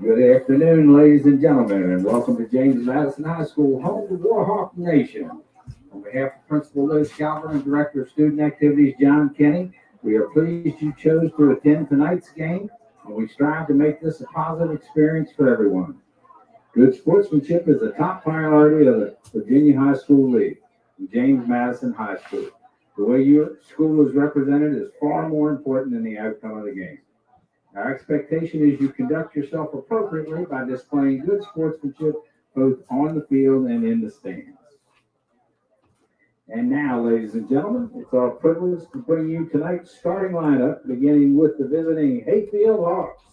Good afternoon, ladies and gentlemen, and welcome to James Madison High School, home to Warhawk Nation. On behalf of Principal Liz Calvin and Director of Student Activities John Kenny, we are pleased you chose to attend tonight's game, and we strive to make this a positive experience for everyone. Good sportsmanship is a top priority of the Virginia High School League, James Madison High School. The way your school is represented is far more important than the outcome of the game. Our expectation is you conduct yourself appropriately by displaying good sportsmanship both on the field and in the stands. And now, ladies and gentlemen, it's our privilege to bring you tonight's starting lineup, beginning with the visiting Hayfield Hawks.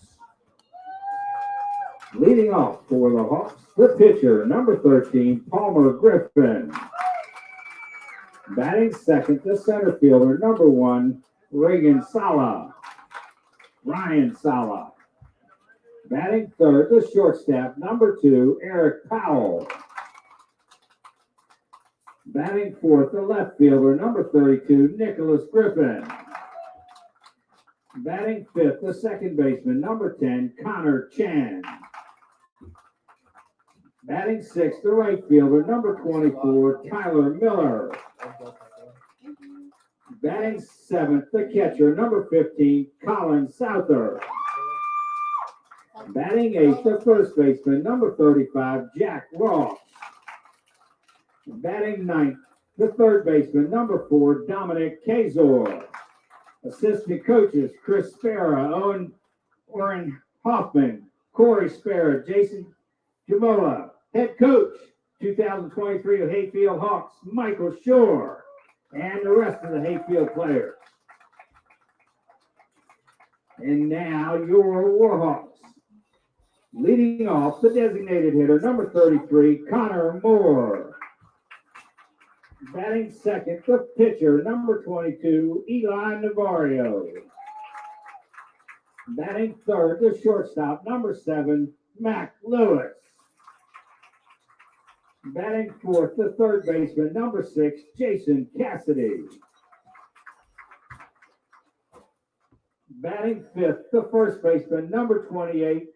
Leading off for the Hawks, the pitcher, number 13, Palmer Griffin. Batting second, the center fielder, number 1, Ryan Sala. Batting third, the shortstop, number 2, Eric Powell. Batting fourth, the left fielder, number 32, Nicholas Griffin. Batting fifth, the second baseman, number 10, Connor Chan. Batting sixth, the right fielder, number 24, Tyler Miller. Batting seventh, the catcher, number 15, Colin Souther. Batting eighth, the first baseman, number 35, Jack Ross. Batting ninth, the third baseman, number 4, Dominic Kazor. Assistant coaches, Chris Spera, Oren Hoffman, Corey Spera, Jason Jamola. Head coach, 2023 of Hayfield Hawks, Michael Shore, and the rest of the Hayfield players. And now your Warhawks. Leading off, the designated hitter, number 33, Connor Moore. Batting second, the pitcher, number 22, Eli Navarro. Batting third, the shortstop, number 7, Mac Lewis. Batting fourth, the third baseman, number 6, Jason Cassidy. Batting fifth, the first baseman, number 28,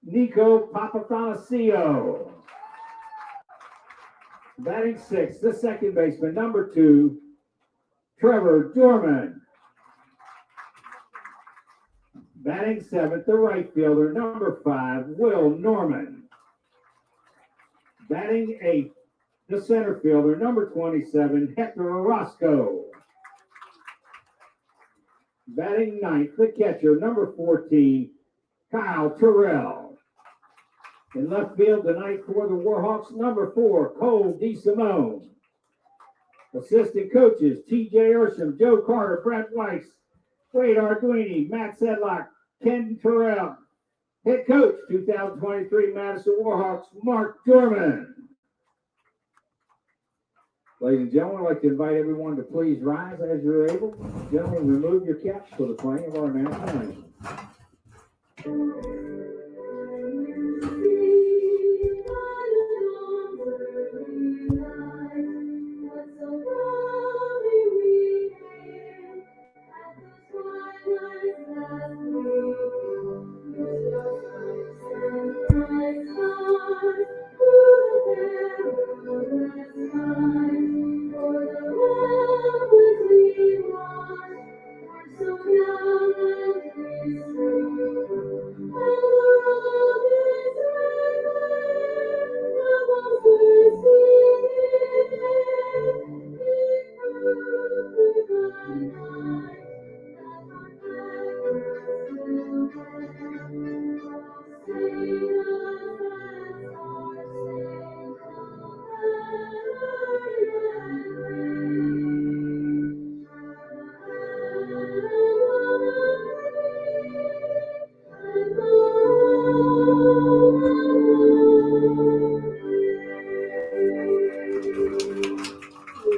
Nico Papathanacio. Batting sixth, the second baseman, number 2, Trevor Dorman. Batting seventh, the right fielder, number 5, Will Norman. Batting eighth, the center fielder, number 27, Hector Orozco. Batting ninth, the catcher, number 14, Kyle Terrell. In left field tonight for the Warhawks, number 4, Cole DeSimone. Assistant coaches, TJ Ursham, Joe Carter, Brett Weiss, Wade Arduini, Matt Sedlock, Ken Terrell. Head coach, 2023 Madison Warhawks, Mark Dorman. Ladies and gentlemen, I'd like to invite everyone to please rise as you're able. Gentlemen, remove your caps for the playing of our national anthem.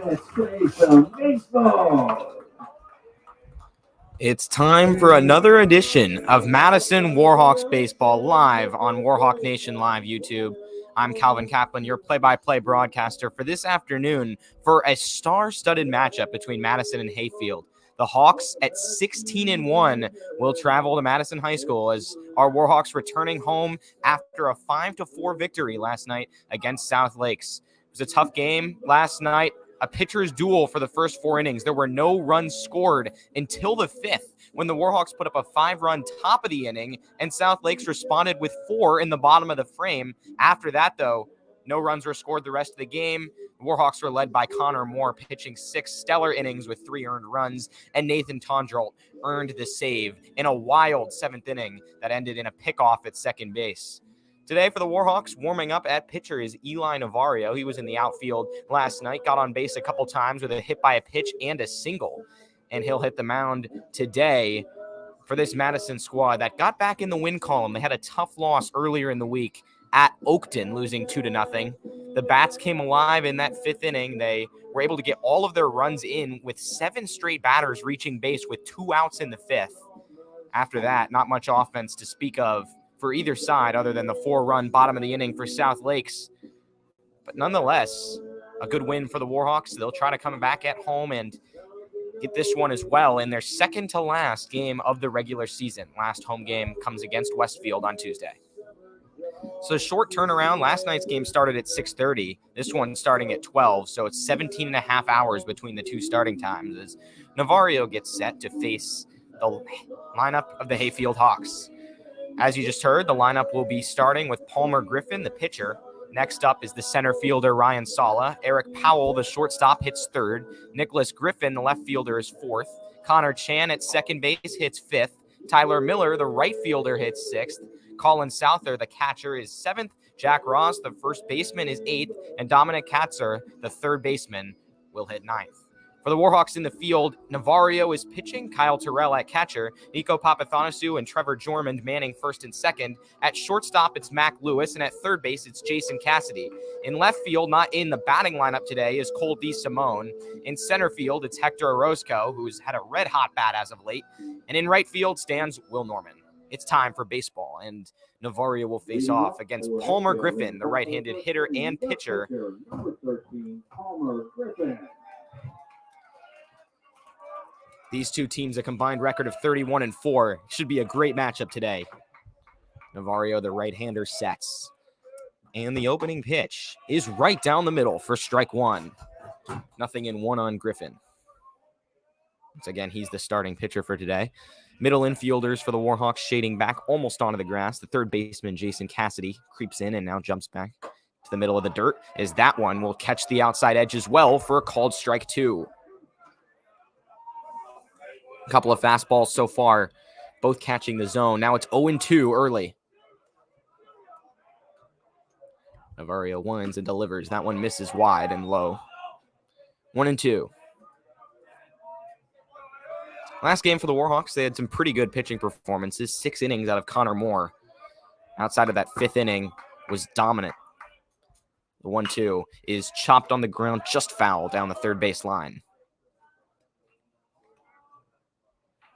Let's play some baseball. It's time for another edition of Madison Warhawks Baseball live on Warhawk Nation Live YouTube. I'm Calvin Kaplan, your play-by-play broadcaster for this afternoon for a star-studded matchup between Madison and Hayfield. The Hawks at 16-1 will travel to Madison High School as our Warhawks returning home after a 5-4 victory last night against South Lakes. It was a tough game last night. A pitcher's duel for the first 4 innings. There were no runs scored until the 5th when the Warhawks put up a 5-run top of the inning and South Lakes responded with 4 in the bottom of the frame. After that, though, no runs were scored the rest of the game. The Warhawks were led by Connor Moore, pitching 6 stellar innings with 3 earned runs, and Nathan Tondrolt earned the save in a wild 7th inning that ended in a pickoff at second base. Today for the Warhawks, warming up at pitcher is Eli Navario. He was in the outfield last night, got on base a couple times with a hit by a pitch and a single, and he'll hit the mound today for this Madison squad that got back in the win column. They had a tough loss earlier in the week at Oakton, losing 2-0. The Bats came alive in that 5th inning. They were able to get all of their runs in with 7 straight batters reaching base with 2 outs in the 5th. After that, not much offense to speak of for either side other than the 4-run bottom of the inning for South Lakes. But nonetheless, a good win for the Warhawks. They'll try to come back at home and get this one as well in their second to last game of the regular season. Last home game comes against Westfield on Tuesday. So short turnaround. Last night's game started at 6:30. This one starting at 12. So it's 17 and a half hours between the two starting times as Navario gets set to face the lineup of the Hayfield Hawks. As you just heard, the lineup will be starting with Palmer Griffin, the pitcher. Next up is the center fielder, Ryan Sala. Eric Powell, the shortstop, hits 3rd. Nicholas Griffin, the left fielder, is 4th. Connor Chan at second base hits 5th. Tyler Miller, the right fielder, hits 6th. Colin Souther, the catcher, is 7th. Jack Ross, the first baseman, is 8th. And Dominic Katzer, the third baseman, will hit 9th. For the Warhawks in the field, Navario is pitching, Kyle Terrell at catcher, Nico Papathanasu and Trevor Jormond manning first and second. At shortstop, it's Mac Lewis, and at third base, it's Jason Cassidy. In left field, not in the batting lineup today, is Cole DeSimone. In center field, it's Hector Orozco, who's had a red-hot bat as of late. And in right field stands Will Norman. It's time for baseball, and Navario will face off against Palmer Griffin, the right-handed hitter and pitcher. Number 13, Palmer Griffin. These two teams, a combined record of 31-4. Should be a great matchup today. Navario, the right-hander, sets. And the opening pitch is right down the middle for strike 1. 0-1 on Griffin. Once again, he's the starting pitcher for today. Middle infielders for the Warhawks shading back almost onto the grass. The third baseman, Jason Cassidy, creeps in and now jumps back to the middle of the dirt. As that one will catch the outside edge as well for a called strike 2. A couple of fastballs so far, both catching the zone. Now it's 0-2 early. Navario winds and delivers. That one misses wide and low. 1-2. Last game for the Warhawks, they had some pretty good pitching performances. 6 innings out of Connor Moore. Outside of that 5th inning was dominant. The 1-2 is chopped on the ground, just foul down the third base line.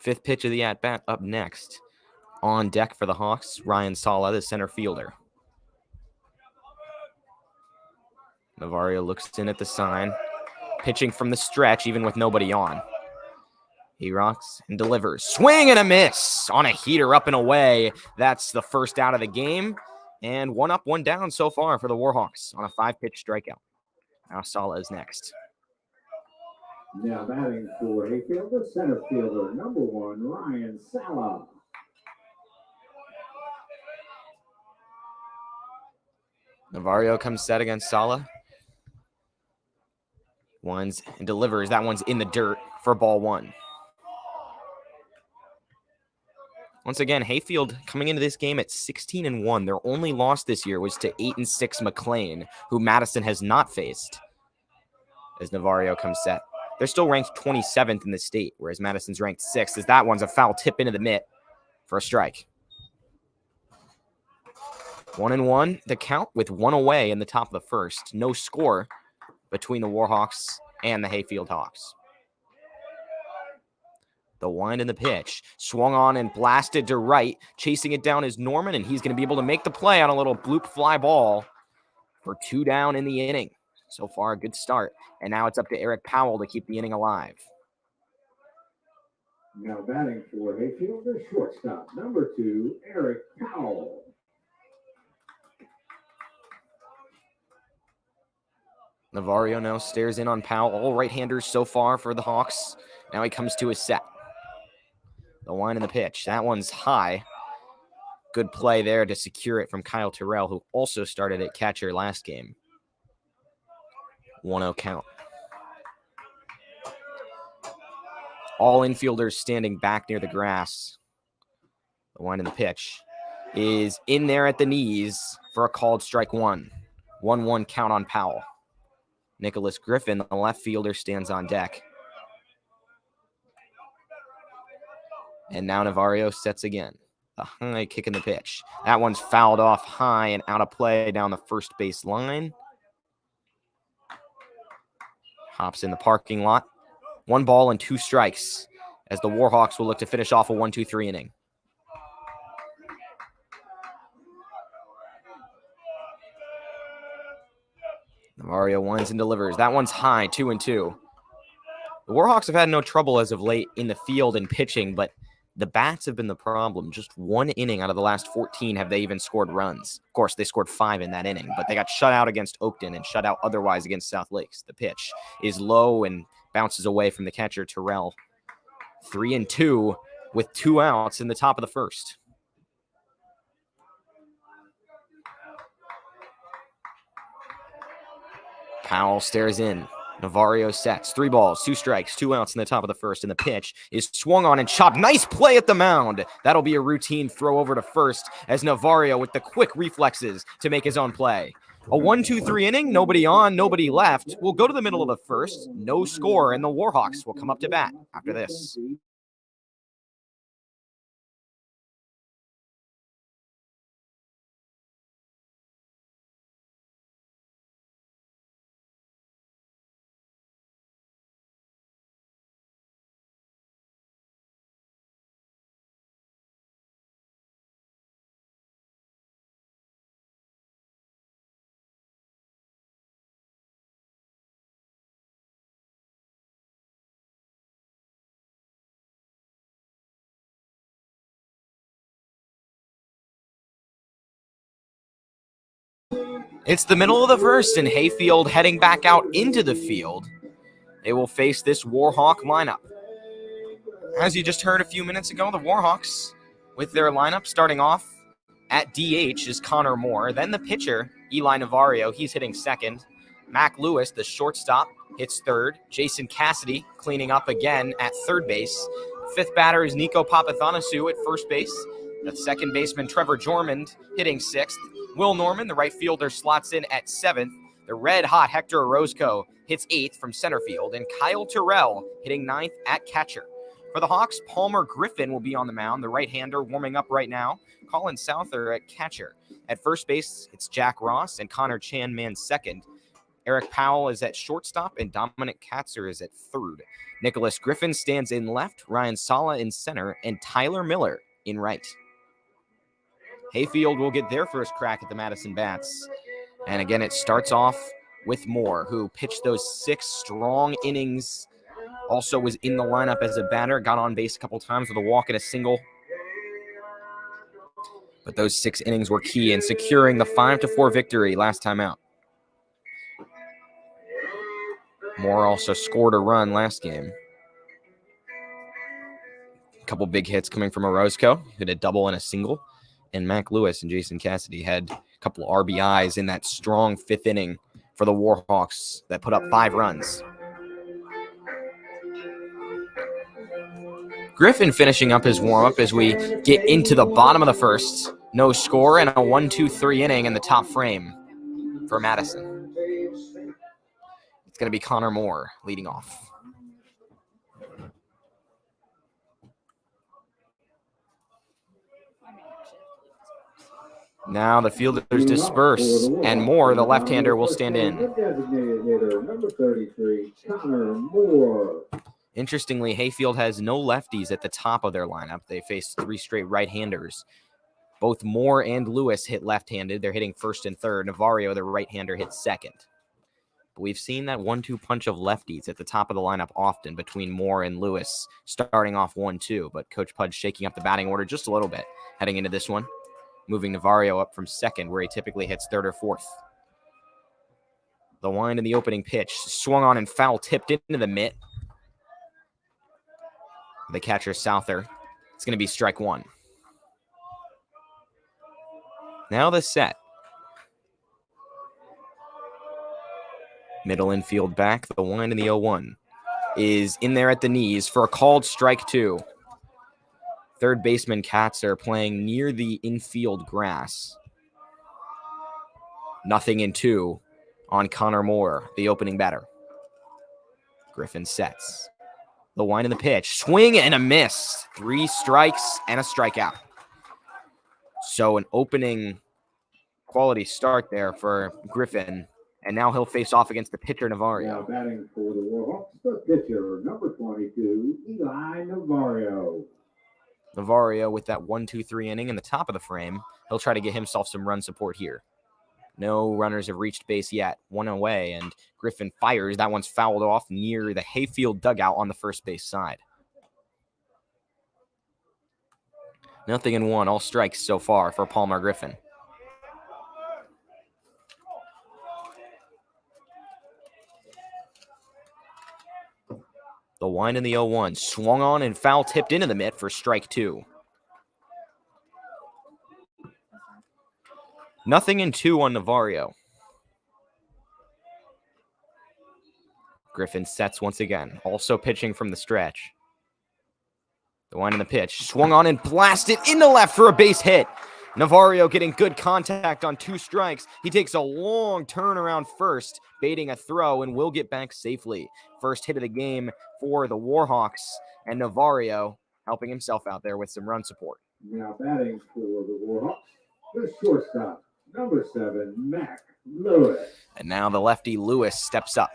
5th pitch of the at-bat up next. On deck for the Hawks, Ryan Sala, the center fielder. Navario looks in at the sign. Pitching from the stretch, even with nobody on. He rocks and delivers. Swing and a miss on a heater up and away. That's the first out of the game. And 1 up, 1 down so far for the Warhawks on a 5-pitch strikeout. Now Sala is next. Now batting for Hayfield, the center fielder, number 1, Ryan Sala. Navario comes set against Sala. Winds and delivers. That one's in the dirt for ball 1. Once again, Hayfield coming into this game at 16-1. Their only loss this year was to 8-6 McLean, who Madison has not faced. As Navario comes set. They're still ranked 27th in the state, whereas Madison's ranked 6th, as that one's a foul tip into the mitt for a strike. 1-1, the count with 1 away in the top of the first. No score between the Warhawks and the Hayfield Hawks. The wind and the pitch. Swung on and blasted to right. Chasing it down is Norman, and he's going to be able to make the play on a little bloop fly ball for 2 down in the inning. So far, a good start. And now it's up to Eric Powell to keep the inning alive. Now batting for Hayfield, the shortstop, number 2, Eric Powell. Navarro now stares in on Powell. All right-handers so far for the Hawks. Now he comes to his set. The line and the pitch. That one's high. Good play there to secure it from Kyle Terrell, who also started at catcher last game. 1-0 count. All infielders standing back near the grass. The line and the pitch is in there at the knees for a called strike one. 1-1 count on Powell. Nicholas Griffin, the left fielder, stands on deck. And now Navarro sets again. A high kick in the pitch. That one's fouled off high and out of play down the first base line. Hops in the parking lot. 1 ball and 2 strikes as the Warhawks will look to finish off a 1-2-3 inning. Navarro winds and delivers. That one's high, 2-2. The Warhawks have had no trouble as of late in the field and pitching, but the bats have been the problem. Just 1 inning out of the last 14 have they even scored runs. Of course, they scored 5 in that inning, but they got shut out against Oakton and shut out otherwise against South Lakes. The pitch is low and bounces away from the catcher, Terrell. 3-2 with 2 outs in the top of the first. Powell stares in. Navarro sets. 3 balls, 2 strikes, 2 outs in the top of the first, and the pitch is swung on and chopped. Nice play at the mound. That'll be a routine throw over to first as Navarro with the quick reflexes to make his own play. A 1-2-3 inning, nobody on, nobody left. We'll go to the middle of the first. No score, and the Warhawks will come up to bat after this. It's the middle of the first, and Hayfield heading back out into the field. They will face this Warhawk lineup. As you just heard a few minutes ago, the Warhawks, with their lineup starting off at DH, is Connor Moore. Then the pitcher, Eli Navarro, he's hitting second. Mac Lewis, the shortstop, hits third. Jason Cassidy cleaning up again at third base. Fifth batter is Nico Papathanasu at first base. The second baseman, Trevor Jormond, hitting sixth. Will Norman, the right fielder, slots in at seventh. The red-hot Hector Orozco hits eighth from center field. And Kyle Terrell hitting ninth at catcher. For the Hawks, Palmer Griffin will be on the mound, the right-hander warming up right now. Colin Souther at catcher. At first base, it's Jack Ross and Connor Chan man second. Eric Powell is at shortstop, and Dominic Katzer is at third. Nicholas Griffin stands in left, Ryan Sala in center, and Tyler Miller in right. Hayfield will get their first crack at the Madison bats. And again, it starts off with Moore, who pitched those 6 strong innings. Also was in the lineup as a batter, got on base a couple times with a walk and a single. But those 6 innings were key in securing the 5-4 victory last time out. Moore also scored a run last game. A couple big hits coming from Orozco, hit a double and a single. And Mac Lewis and Jason Cassidy had a couple RBIs in that strong 5th inning for the Warhawks that put up 5 runs. Griffin finishing up his warm-up as we get into the bottom of the first. No score and a 1-2-3 inning in the top frame for Madison. It's going to be Connor Moore leading off. Now the fielders disperse, and Moore, the left-hander, will stand in. Number 33, Connor Moore. Interestingly, Hayfield has no lefties at the top of their lineup. They face 3 straight right-handers. Both Moore and Lewis hit left-handed. They're hitting first and third. Navarro, the right-hander, hits second. But we've seen that 1-2 punch of lefties at the top of the lineup often between Moore and Lewis starting off 1-2. But Coach Pudge shaking up the batting order just a little bit heading into this one, moving Navarro up from second where he typically hits third or fourth. The wind in the opening pitch, swung on and foul tipped into the mitt. The catcher, Souther. It's going to be strike one. Now the set. Middle infield back. The wind in the 0-1 is in there at the knees for a called strike two. Third baseman Katzer playing near the infield grass. 0-2 on Connor Moore, the opening batter. Griffin sets. The wind in the pitch. Swing and a miss. 3 strikes and a strikeout. So an opening quality start there for Griffin. And now he'll face off against the pitcher, Navarro. Now batting for the Warhawks, the pitcher, number 22, Eli Navarro. Navarro with that 1-2-3 inning in the top of the frame. He'll try to get himself some run support here. No runners have reached base yet. One away, and Griffin fires. That one's fouled off near the Hayfield dugout on the first base side. 0-1, all strikes so far for Palmer Griffin. The wind in the 0-1, swung on and foul tipped into the mitt for strike two. 0-2 on Navarro. Griffin sets once again, also pitching from the stretch. The wind in the pitch, swung on and blasted into left for a base hit. Navarro getting good contact on 2 strikes. He takes a long turn around first, baiting a throw, and will get back safely. First hit of the game for the Warhawks, and Navarro helping himself out there with some run support. Now batting for the Warhawks, the shortstop, number 7, Mac Lewis. And now the lefty Lewis steps up.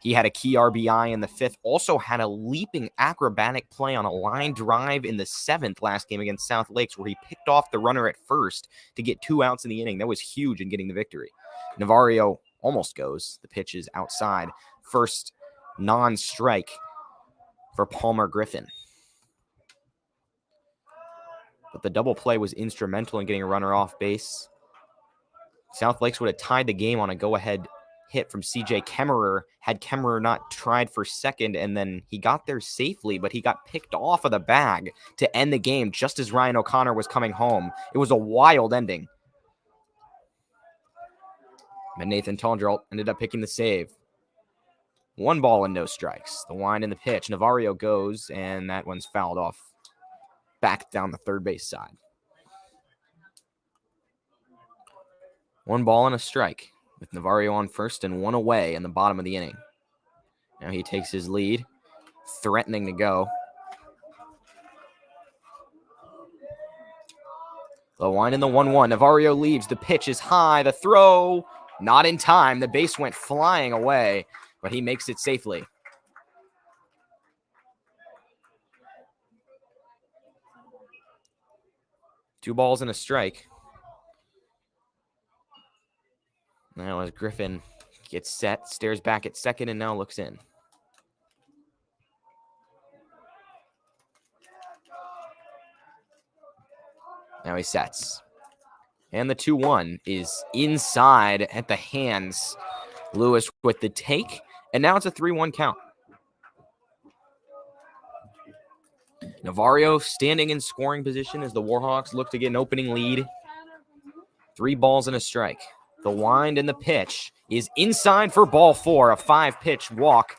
He had a key RBI in the 5th, also had a leaping acrobatic play on a line drive in the 7th last game against South Lakes where he picked off the runner at first to get 2 outs in the inning. That was huge in getting the victory. Navarro almost goes. The pitch is outside. First non-strike for Palmer Griffin. But the double play was instrumental in getting a runner off base. South Lakes would have tied the game on a go-ahead hit from C.J. Kemmerer had Kemmerer not tried for second, and then he got there safely, but he got picked off of the bag to end the game just as Ryan O'Connor was coming home. It was a wild ending. But Nathan Tondrell ended up picking the save. 1 ball and no strikes. The wind in the pitch. Navarro goes, and that one's fouled off back down the third base side. 1 ball and a strike, with Navarro on first and 1 away in the bottom of the inning. Now he takes his lead, threatening to go. The wind in the 1-1. Navarro leaves. The pitch is high. The throw, not in time. The base went flying away, but he makes it safely. Two balls and a strike. Now as Griffin gets set, stares back at second, and now looks in. Now he sets. And the 2-1 is inside at the hands. Lewis with the take, and now it's a 3-1 count. Navarro standing in scoring position as the Warhawks look to get an opening lead. 3 balls and a strike. The wind and the pitch is inside for ball 4, a 5-pitch walk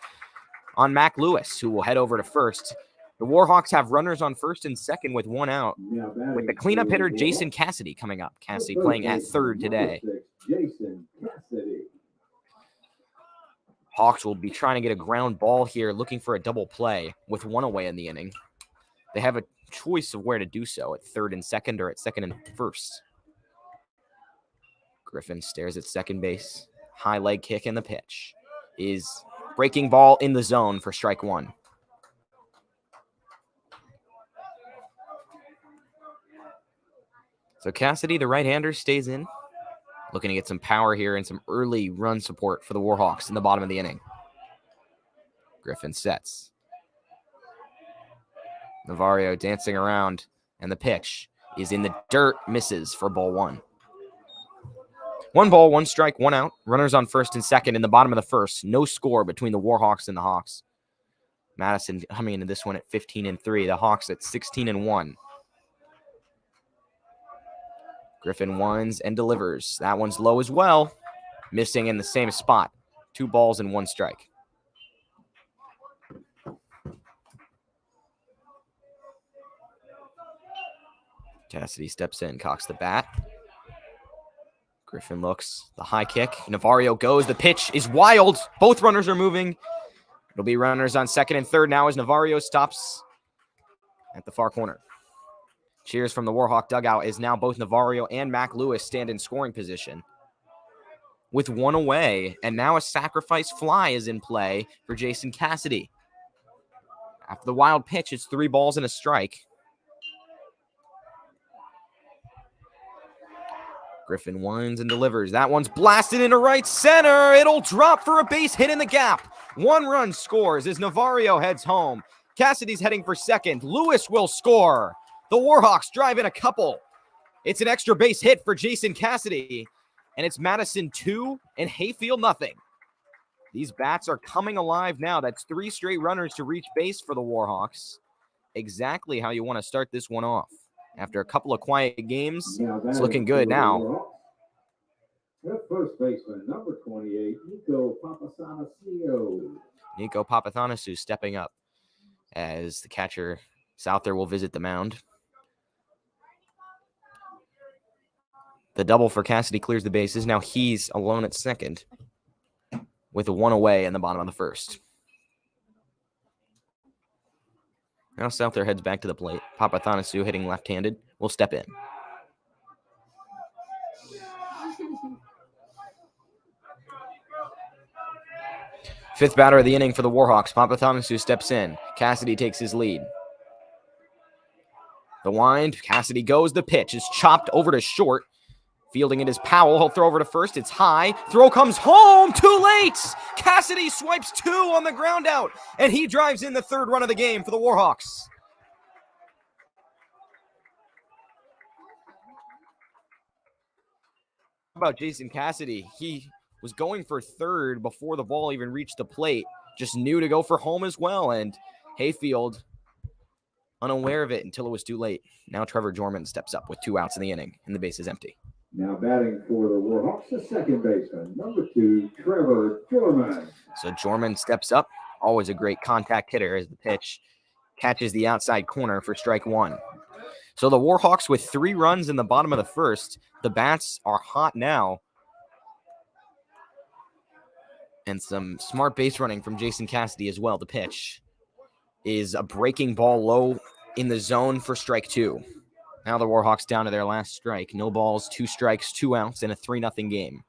on Mac Lewis, who will head over to first. The Warhawks have runners on first and second with 1 out, with the cleanup hitter Jason Cassidy coming up. Cassidy playing at third today. Jason Cassidy. Hawks will be trying to get a ground ball here, looking for a double play with 1 away in the inning. They have a choice of where to do so, at third and second or at second and first. Griffin stares at second base. High leg kick, and the pitch is breaking ball in the zone for strike 1. So Cassidy, the right-hander, stays in. Looking to get some power here and some early run support for the Warhawks in the bottom of the inning. Griffin sets. Navarro dancing around, and the pitch is in the dirt, misses for ball one. 1 ball, 1 strike, 1 out. Runners on first and second in the bottom of the first. No score between the Warhawks and the Hawks. Madison coming into this one at 15-3. The Hawks at 16-1. Griffin winds and delivers. That one's low as well. Missing in the same spot. 2 balls and 1 strike. Cassidy steps in, cocks the bat. Griffin looks, the high kick. Navarro goes, the pitch is wild. Both runners are moving. It'll be runners on second and third now as Navarro stops at the far corner. Cheers from the Warhawk dugout as now both Navarro and Mac Lewis stand in scoring position. With 1 away, and now a sacrifice fly is in play for Jason Cassidy. After the wild pitch, it's 3 balls and a strike. Griffin winds and delivers. That one's blasted into right center. It'll drop for a base hit in the gap. 1 run scores as Navarro heads home. Cassidy's heading for second. Lewis will score. The Warhawks drive in a couple. It's an extra base hit for Jason Cassidy. And it's Madison 2 and Hayfield nothing. These bats are coming alive now. That's 3 straight runners to reach base for the Warhawks. Exactly how you want to start this one off. After a couple of quiet games, it's looking good now. First baseman, number 28, Nico Papathanassiou. Nico Papathanassiou stepping up as the catcher Souther will visit the mound. The double for Cassidy clears the bases. Now he's alone at second with a 1 away in the bottom of the first. Now Souther heads back to the plate. Papathanassiou hitting left-handed will step in. Fifth batter of the inning for the Warhawks. Papathanassiou steps in. Cassidy takes his lead. The wind. Cassidy goes. The pitch is chopped over to short. Fielding it is Powell. He'll throw over to first. It's high. Throw comes home. Too late. Cassidy swipes 2 on the ground out. And he drives in the 3rd run of the game for the Warhawks. How about Jason Cassidy? He was going for 3rd before the ball even reached the plate. Just knew to go for home as well. And Hayfield unaware of it until it was too late. Now Trevor Jorman steps up with 2 outs in the inning and the base is empty. Now batting for the Warhawks, the second baseman, number 2, Trevor Jorman. So Jorman steps up, always a great contact hitter as the pitch catches the outside corner for strike 1. So the Warhawks with 3 runs in the bottom of the first. The bats are hot now. And some smart base running from Jason Cassidy as well. The pitch is a breaking ball low in the zone for strike 2. Now the Warhawks down to their last strike. No balls, 2 strikes, 2 outs in a 3-0 game.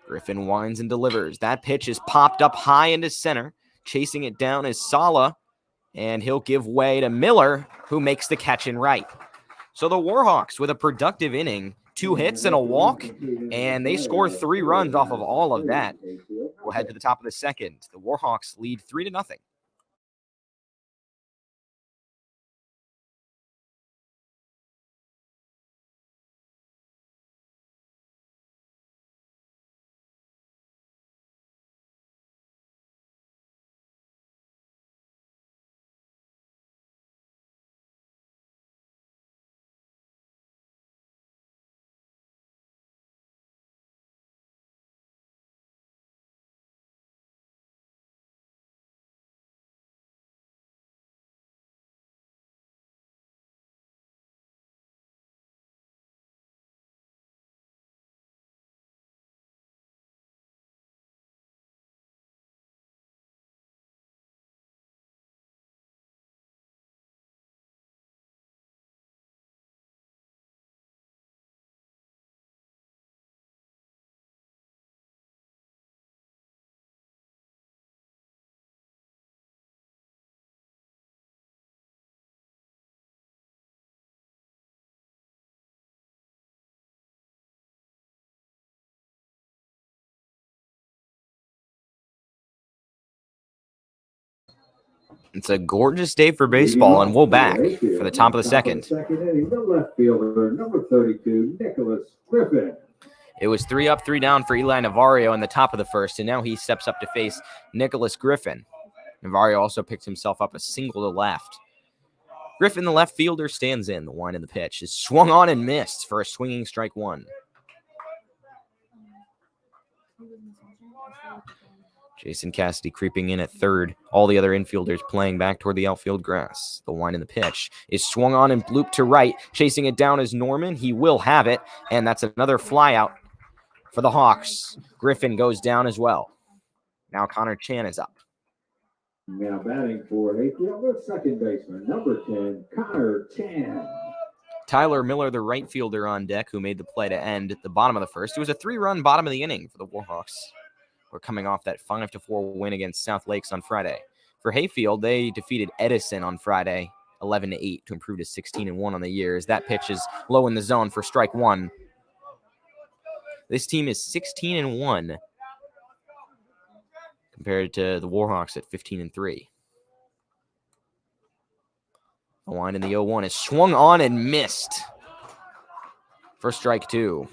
Griffin winds and delivers. That pitch is popped up high into center. Chasing it down is Sala, and he'll give way to Miller, who makes the catch in right. So the Warhawks with a productive inning, 2 hits and a walk, and they score 3 runs off of all of that. We'll head to the top of the second. The Warhawks lead 3-0. It's a gorgeous day for baseball, and we'll back for the top of the second. The left fielder, number 32, Nicholas Griffin. It was 3 up, 3 down for Eli Navarro in the top of the first, and now he steps up to face Nicholas Griffin. Navarro also picks himself up a single to left. Griffin, the left fielder, stands in. The one in the pitch is swung on and missed for a swinging strike one. Jason Cassidy creeping in at third. All the other infielders playing back toward the outfield grass. The line in the pitch is swung on and blooped to right. Chasing it down is Norman. He will have it, and that's another flyout for the Hawks. Griffin goes down as well. Now Connor Chan is up. Now batting for Hayfield, the second baseman, number 10, Connor Chan. Tyler Miller, the right fielder on deck, who made the play to end at the bottom of the first. It was a 3-run bottom of the inning for the Warhawks. We're coming off that 5-4 win against South Lakes on Friday. For Hayfield, they defeated Edison on Friday, 11-8, to improve to 16-1 on the year. As that pitch is low in the zone for strike one. This team is 16-1 compared to the Warhawks at 15-3. The line in the 0-1 is swung on and missed for strike two.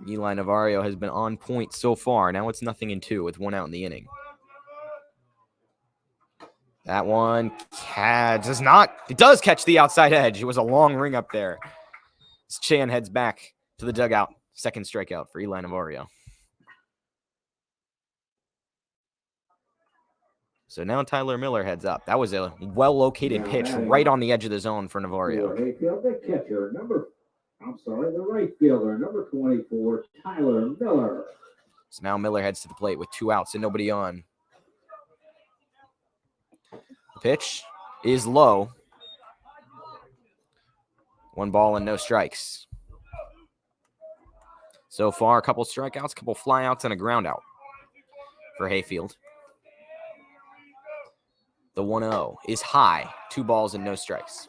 Eli Navarro has been on point so far. Now it's 0-2 with 1 out in the inning. That one does catch the outside edge. It was a long ring up there. As Chan heads back to the dugout. Second strikeout for Eli Navarro. So now Tyler Miller heads up. That was a well-located pitch right on the edge of the zone for Navarro. The catcher, the right fielder, number 24, Tyler Miller. So now Miller heads to the plate with 2 outs and nobody on. The pitch is low. 1 ball and no strikes. So far, a couple strikeouts, a couple flyouts, and a ground out for Hayfield. The 1-0 is high. 2 balls and no strikes.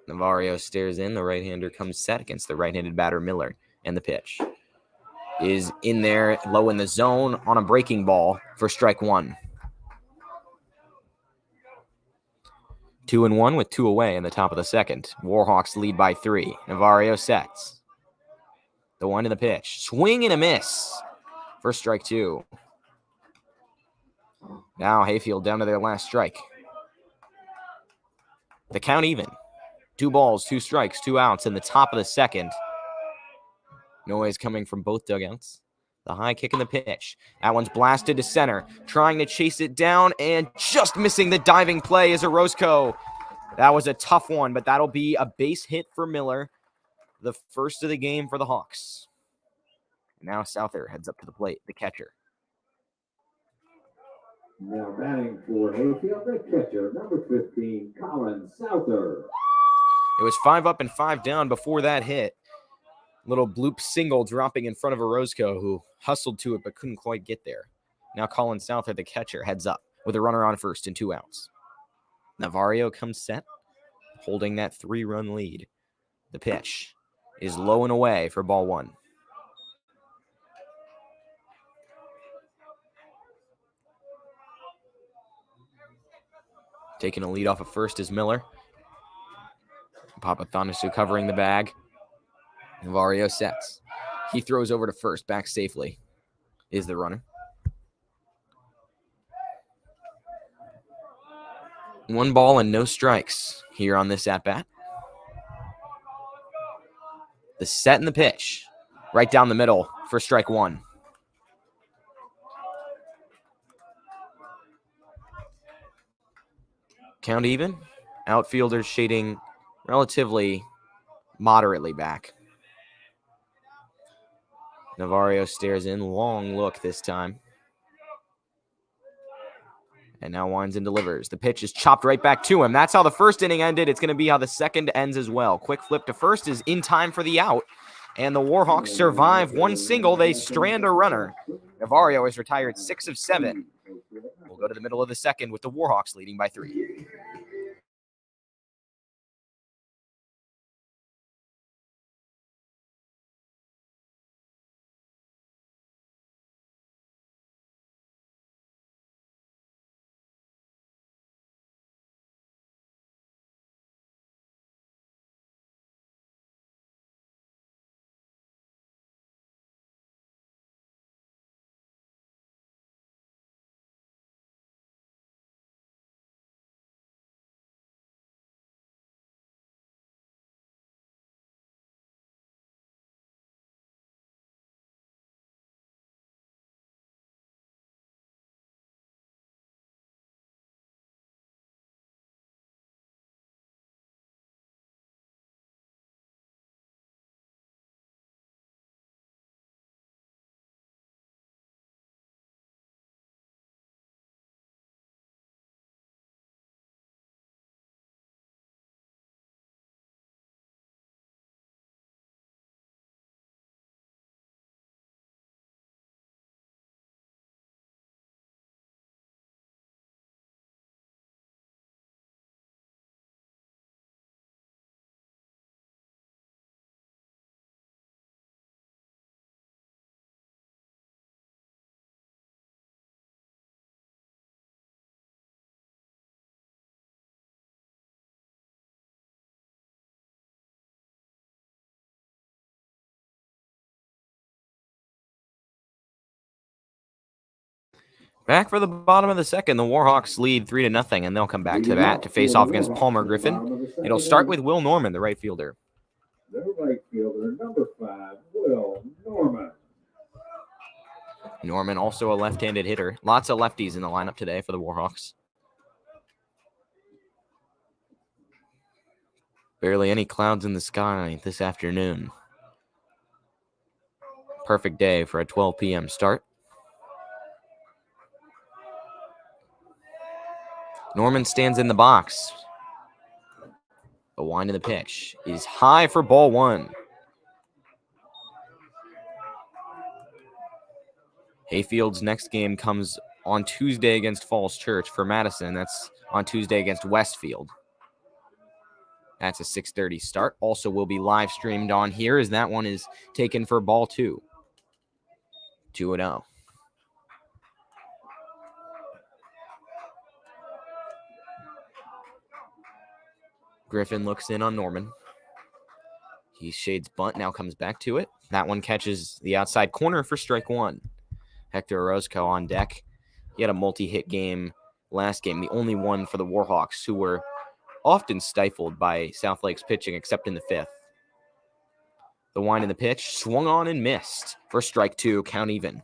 Navarro stares in. The right-hander comes set against the right-handed batter Miller. And the pitch is in there, low in the zone on a breaking ball for strike one. 2-1 with 2 away in the top of the second. Warhawks lead by 3. Navarro sets. The one in the pitch. Swing and a miss for strike 2. Now Hayfield down to their last strike. The count even. 2 balls, 2 strikes, 2 outs in the top of the second. Noise coming from both dugouts. The high kick in the pitch. That one's blasted to center. Trying to chase it down and just missing the diving play is Orozco. That was a tough one, but that'll be a base hit for Miller. The first of the game for the Hawks. Now Souther heads up to the plate, the catcher. Now batting for Hayfield, the catcher, number 15, Colin Souther. It was 5 up and 5 down before that hit. Little bloop single dropping in front of Orozco, who hustled to it but couldn't quite get there. Now Colin Souther, the catcher, heads up with a runner on first and 2 outs. Navarro comes set, holding that 3-run lead. The pitch is low and away for ball 1. Taking a lead off of first is Miller. Papathanasu covering the bag. Navarro sets. He throws over to first, back safely. Is the runner. 1 ball and no strikes here on this at-bat. The set and the pitch. Right down the middle for strike 1. Count even. Outfielders shading relatively moderately back. Navarro stares in. Long look this time. And now winds and delivers. The pitch is chopped right back to him. That's how the first inning ended. It's going to be how the second ends as well. Quick flip to first is in time for the out. And the Warhawks survive 1 single. They strand a runner. Navarro is retired 6 of 7. We'll go to the middle of the second with the Warhawks leading by 3. Back for the bottom of the second, the Warhawks lead 3-0, and they'll come back to that to face off against Palmer Griffin. It'll start with Will Norman, the right fielder. The right fielder, number 5, Will Norman. Norman, also a left-handed hitter. Lots of lefties in the lineup today for the Warhawks. Barely any clouds in the sky this afternoon. Perfect day for a 12 p.m. start. Norman stands in the box. The wind of the pitch is high for ball 1. Hayfield's next game comes on Tuesday against Falls Church for Madison. That's on Tuesday against Westfield. That's a 6:30 start. Also will be live streamed on here as that one is taken for ball 2. 2-0. Griffin looks in on Norman. He shades bunt, now comes back to it. That one catches the outside corner for strike 1. Hector Orozco on deck. He had a multi-hit game last game, the only one for the Warhawks, who were often stifled by South Lake's pitching, except in the 5th. The wind in the pitch, swung on and missed for strike 2, count even.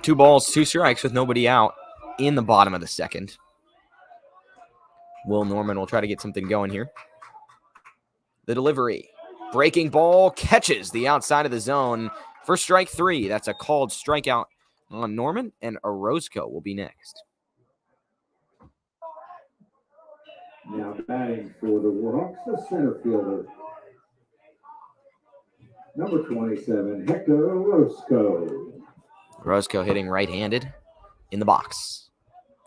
Two balls, 2 strikes with nobody out in the bottom of the second. Will Norman will try to get something going here. The delivery. Breaking ball catches the outside of the zone for strike 3. That's a called strikeout on Norman, and Orozco will be next. Now batting for the Warhawks, the center fielder, number 27, Hector Orozco. Orozco hitting right-handed in the box.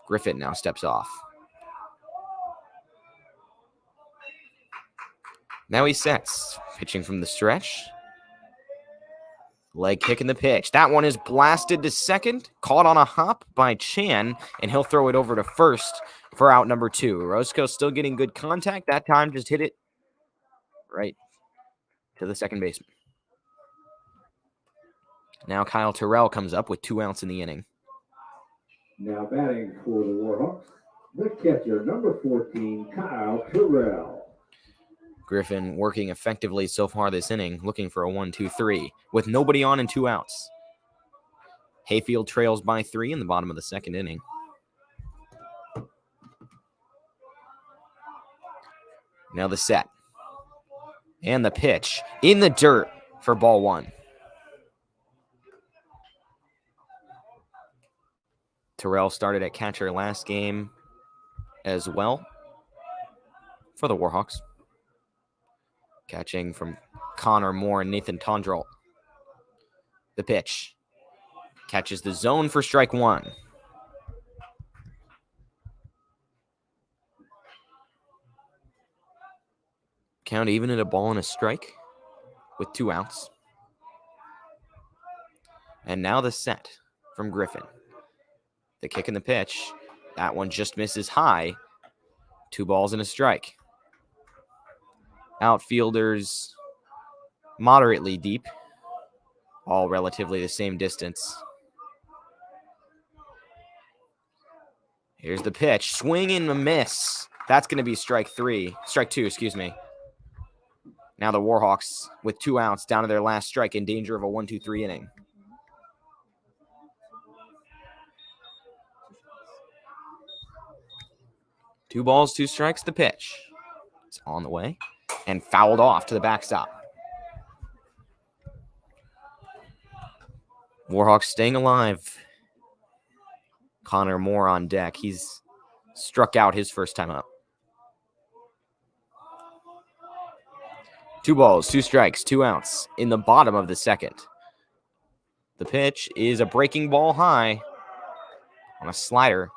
Griffin now steps off. Now he sets, pitching from the stretch. Leg kick in the pitch. That one is blasted to second, caught on a hop by Chan, and he'll throw it over to first for out number 2. Orozco still getting good contact. That time just hit it right to the second baseman. Now Kyle Terrell comes up with 2 outs in the inning. Now batting for the Warhawks, the catcher, number 14, Kyle Terrell. Griffin working effectively so far this inning, looking for a 1-2-3 with nobody on and 2 outs. Hayfield trails by 3 in the bottom of the second inning. Now the set. And the pitch in the dirt for ball 1. Terrell started at catcher last game as well for the Warhawks. Catching from Connor Moore and Nathan Tondrell. The pitch. Catches the zone for strike 1. Count even at a ball and a strike with 2 outs. And now the set from Griffin. The kick and the pitch. That one just misses high. 2 balls and a strike. Outfielders moderately deep, all relatively the same distance. Here's the pitch, swing and a miss. That's going to be strike 2, excuse me. Now the Warhawks with 2 outs down to their last strike in danger of a 1-2-3 inning. Two balls, 2 strikes, the pitch. It's on the way. And fouled off to the backstop. Warhawks staying alive. Connor Moore on deck. He's struck out his first time up. 2 balls, 2 strikes, 2 outs in the bottom of the second. The pitch is a breaking ball high on a slider,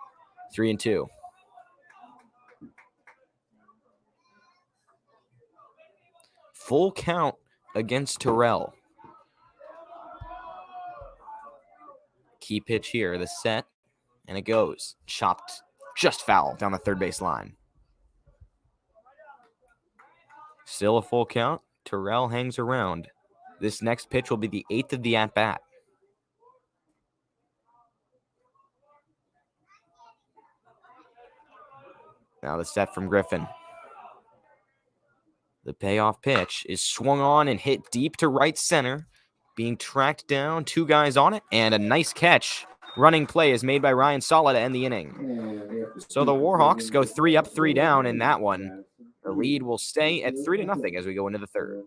3-2. Full count against Terrell. Key pitch here, the set, and it goes. Chopped just foul down the third base line. Still a full count. Terrell hangs around. This next pitch will be the 8th of the at-bat. Now the set from Griffin. The payoff pitch is swung on and hit deep to right center. Being tracked down, 2 guys on it, and a nice catch. Running play is made by Ryan Sala to end the inning. So the Warhawks go 3 up, 3 down in that one. The lead will stay at 3-0 as we go into the third.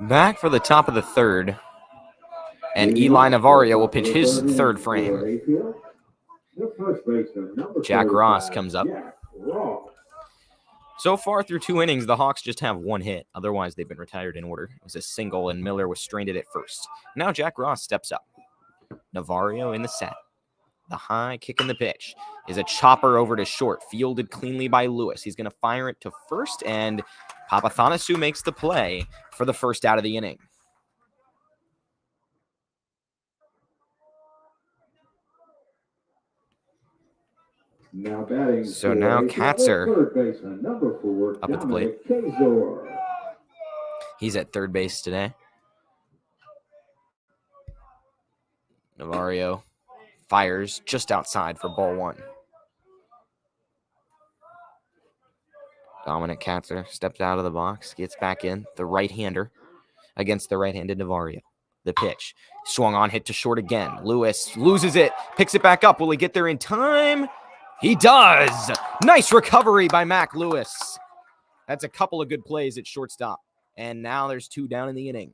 Back for the top of the third. And Eli Navarro will pitch his third frame. Jack Ross comes up. So far through 2 innings, the Hawks just have 1 hit. Otherwise, they've been retired in order. It was a single, and Miller was stranded at first. Now Jack Ross steps up. Navarro in the set. The high kick in the pitch is a chopper over to short, fielded cleanly by Lewis. He's going to fire it to first, and Papathanassiou makes the play for the first out of the inning. Now batting. So now Katzer up at the plate. He's at third base today. Navarro fires just outside for ball 1. Dominic Katzer steps out of the box, gets back in, the right-hander against the right-handed Navarro. The pitch swung on, hit to short again. Lewis loses it, picks it back up. Will he get there in time? He does. Nice recovery by Mac Lewis. That's a couple of good plays at shortstop. And now there's 2 down in the inning.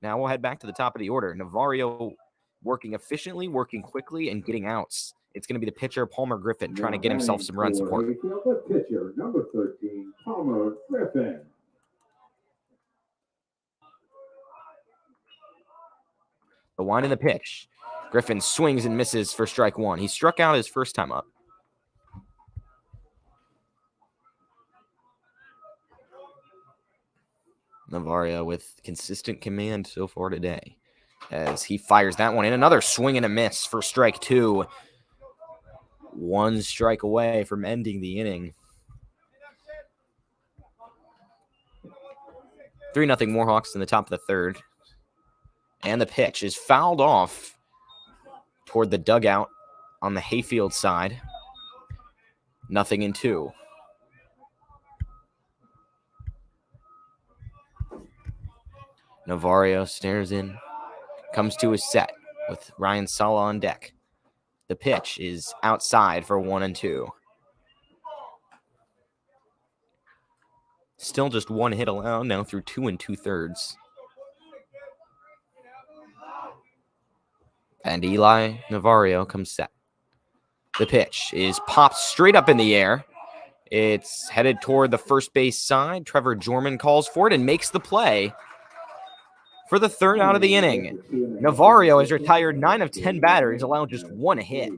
Now we'll head back to the top of the order. Navarro working efficiently, working quickly, and getting outs. It's going to be the pitcher, Palmer Griffin, trying to get himself some run support. Pitcher, number 13, Palmer Griffin. The wind in the pitch. Griffin swings and misses for strike 1. He struck out his first time up. Navarro with consistent command so far today as he fires that one in. Another swing and a miss for strike 2. 1 strike away from ending the inning. 3-0 Warhawks in the top of the third. And the pitch is fouled off toward the dugout on the Hayfield side. 0-2. Navarro stares in, comes to his set with Ryan Sala on deck. The pitch is outside for 1-2. Still just 1 hit allowed now through 2 2/3. And Eli Navarro comes set. The pitch is popped straight up in the air. It's headed toward the first base side. Trevor Jorman calls for it and makes the play for the third out of the inning. Navarro has retired 9 of 10 batters, allowed just 1 hit.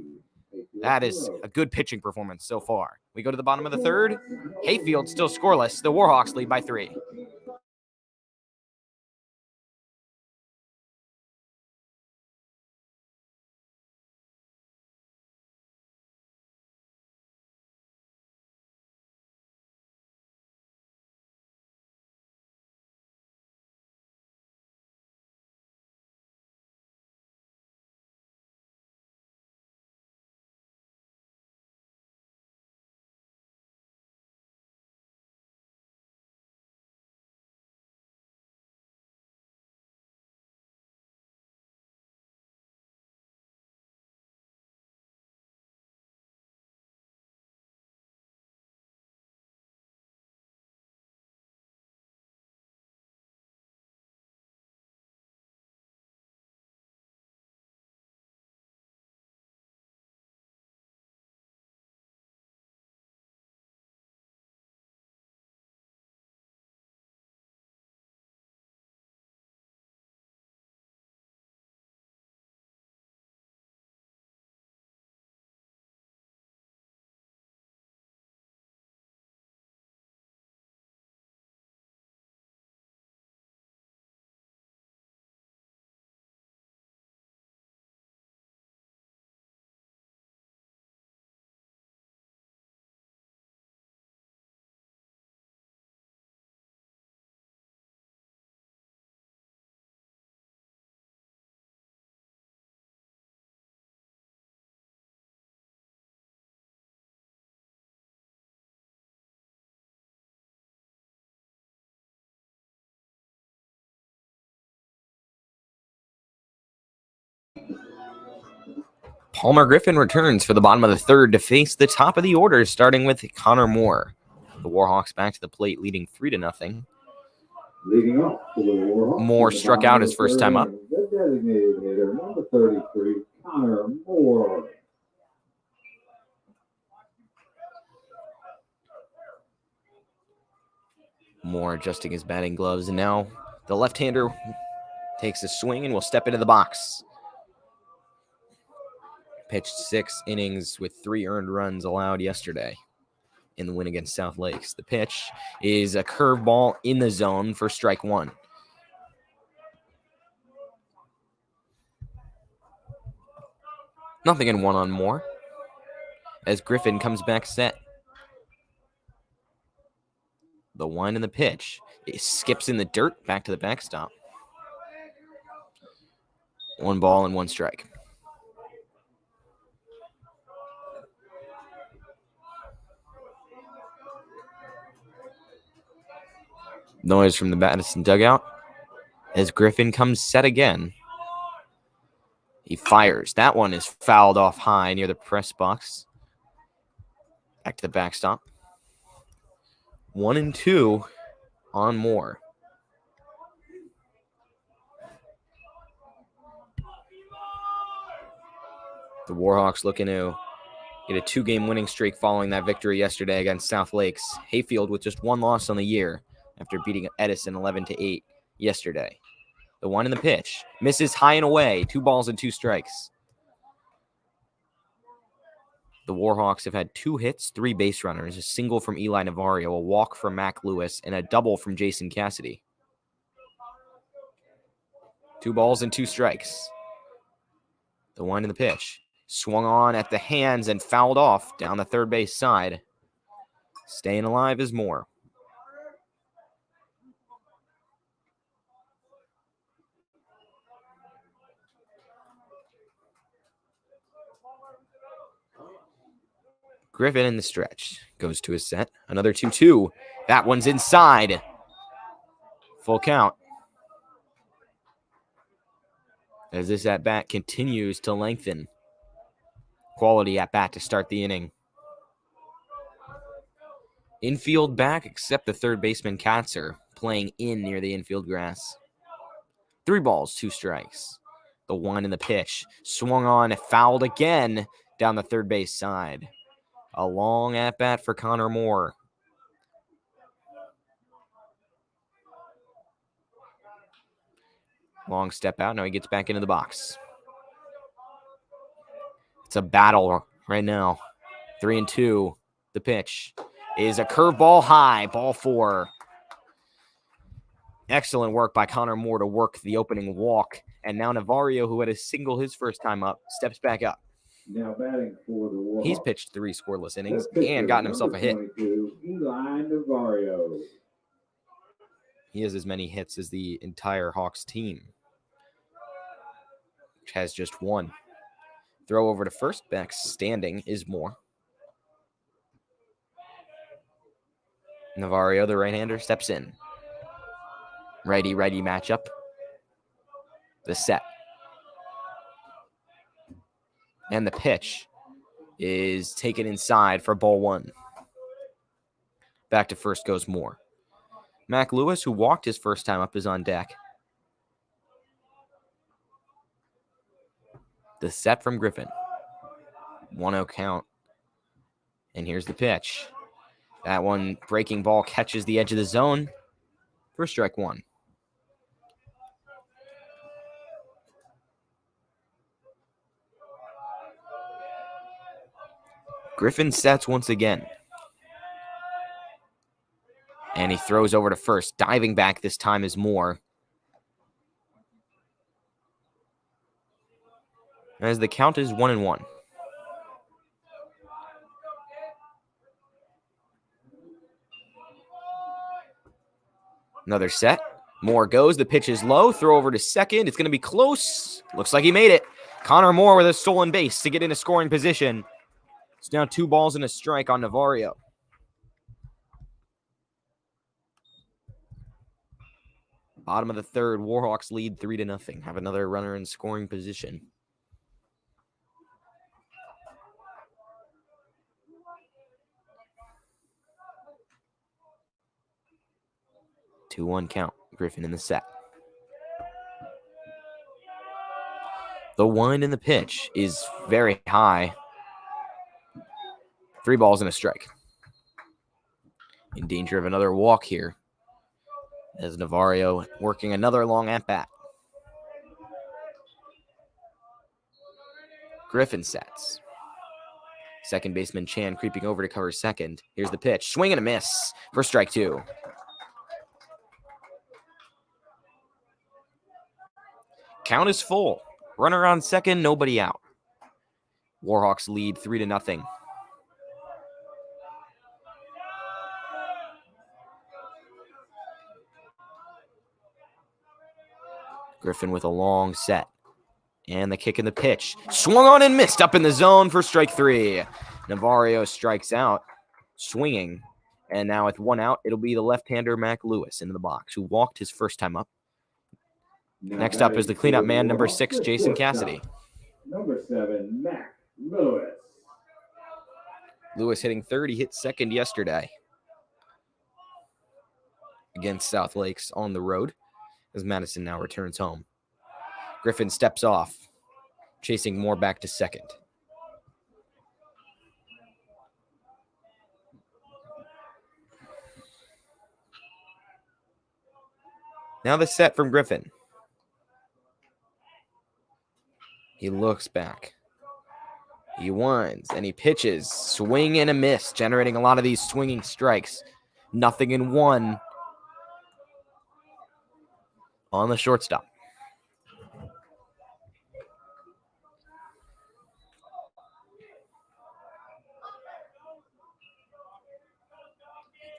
That is a good pitching performance so far. We go to the bottom of the third. Hayfield still scoreless. The Warhawks lead by 3. Palmer Griffin returns for the bottom of the third to face the top of the order, starting with Connor Moore. The Warhawks back to the plate, leading 3-0. Leading off for the Warhawks. Moore struck out his first time up. The designated hitter, number 33, Connor Moore. Moore adjusting his batting gloves, and now the left-hander takes a swing and will step into the box. Pitched 6 innings with 3 earned runs allowed yesterday in the win against South Lakes. The pitch is a curveball in the zone for strike 1. Nothing in 1 on Moore as Griffin comes back set. The 1 and the pitch. It skips in the dirt back to the backstop. 1 ball and 1 strike. Noise from the Madison dugout as Griffin comes set again. He fires. That one is fouled off high near the press box. Back to the backstop. 1 and 2 on Moore. The Warhawks looking to get a 2-game winning streak following that victory yesterday against South Lakes. Hayfield with just 1 loss on the year after beating Madison 11-8 yesterday. The 1 in the pitch. Misses high and away. 2 balls and 2 strikes. The Warhawks have had 2 hits, 3 base runners, a single from Eli Navarro, a walk from Mac Lewis, and a double from Jason Cassidy. 2 balls and 2 strikes. The 1 in the pitch. Swung on at the hands and fouled off down the third base side. Staying alive is Moore. Griffin in the stretch. Goes to his set. Another 2-2. That one's inside. Full count. As this at-bat continues to lengthen. Quality at-bat to start the inning. Infield back, except the third baseman Katzer playing in near the infield grass. 3 balls, 2 strikes. The 1 in the pitch. Swung on, fouled again down the third base side. A long at-bat for Connor Moore. Long step out. Now he gets back into the box. It's a battle right now. 3-2. The pitch is a curveball high, ball 4. Excellent work by Connor Moore to work the opening walk. And now Navarro, who had a single his first time up, steps back up. Now batting for the Warhawks. He's pitched 3 scoreless innings and gotten himself a hit. Eli Navarro. He has as many hits as the entire Hawks team, which has just 1. Throw over to first. Back standing is Moore. Navarro, the right-hander, steps in. Righty-righty matchup. The set. And the pitch is taken inside for ball 1. Back to first goes Moore. Mac Lewis, who walked his first time up, is on deck. The set from Griffin. 1-0 count. And here's the pitch. That one breaking ball catches the edge of the zone for strike 1. Griffin sets once again. And he throws over to first. Diving back this time is Moore. As the count is 1-1. Another set. Moore goes. The pitch is low. Throw over to second. It's going to be close. Looks like he made it. Connor Moore with a stolen base to get into scoring position. It's now 2 balls and a strike on Navarro. Bottom of the third, Warhawks lead 3-0. Have another runner in scoring position. Two-one count. Griffin in the set. The wind in the pitch is very high. 3 balls and a strike. In danger of another walk here, as Navarro working another long at-bat. Griffin sets. Second baseman Chan creeping over to cover second. Here's the pitch. Swing and a miss for strike 2. Count is full. Runner on second, nobody out. Warhawks lead 3-0. Griffin with a long set. And the kick in the pitch. Swung on and missed up in the zone for strike 3. Navarro strikes out, swinging. And now with 1 out, it'll be the left-hander Mac Lewis into the box, who walked his first time up. Next up is the cleanup man, number 6, Jason Cassidy. Number 7, Mac Lewis. Lewis hitting third. He hit second yesterday against South Lakes on the road, as Madison now returns home. Griffin steps off, chasing Moore back to second. Now the set from Griffin. He looks back. He winds and he pitches. Swing and a miss, generating a lot of these swinging strikes. Nothing in 1 on the shortstop.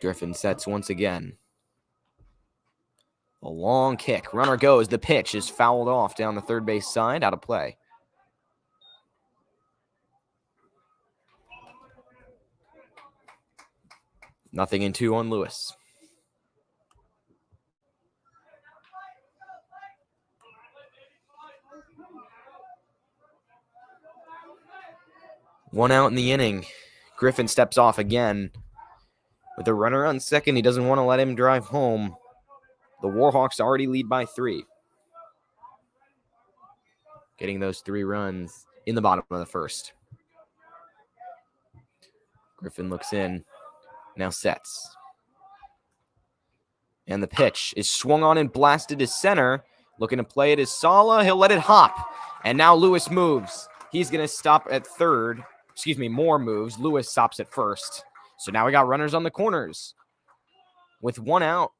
Griffin sets once again. A long kick. Runner goes. The pitch is fouled off down the third base side. Out of play. Nothing in 2 on Lewis. One out in the inning. Griffin steps off again. With a runner on second, he doesn't want to let him drive home. The Warhawks already lead by 3. Getting those 3 runs in the bottom of the first. Griffin looks in. Now sets. And the pitch is swung on and blasted to center. Looking to play it is Sala. He'll let it hop. And now Lewis moves. He's going to stop at third more moves. Lewis stops at first. So now we got runners on the corners. With one out,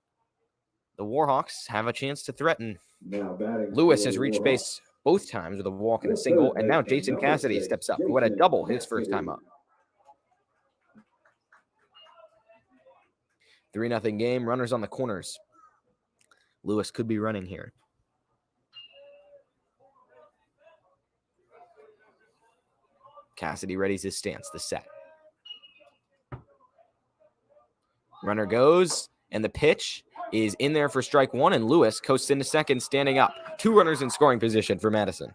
the Warhawks have a chance to threaten. Lewis has reached base both times with a walk and a single, and now Jason Cassidy steps up, who had a double his first time up. 3-0 game, runners on the corners. Lewis could be running here. Cassidy readies his stance, the set. Runner goes, and the pitch is in there for strike one, and Lewis coasts into second, standing up. 2 runners in scoring position for Madison.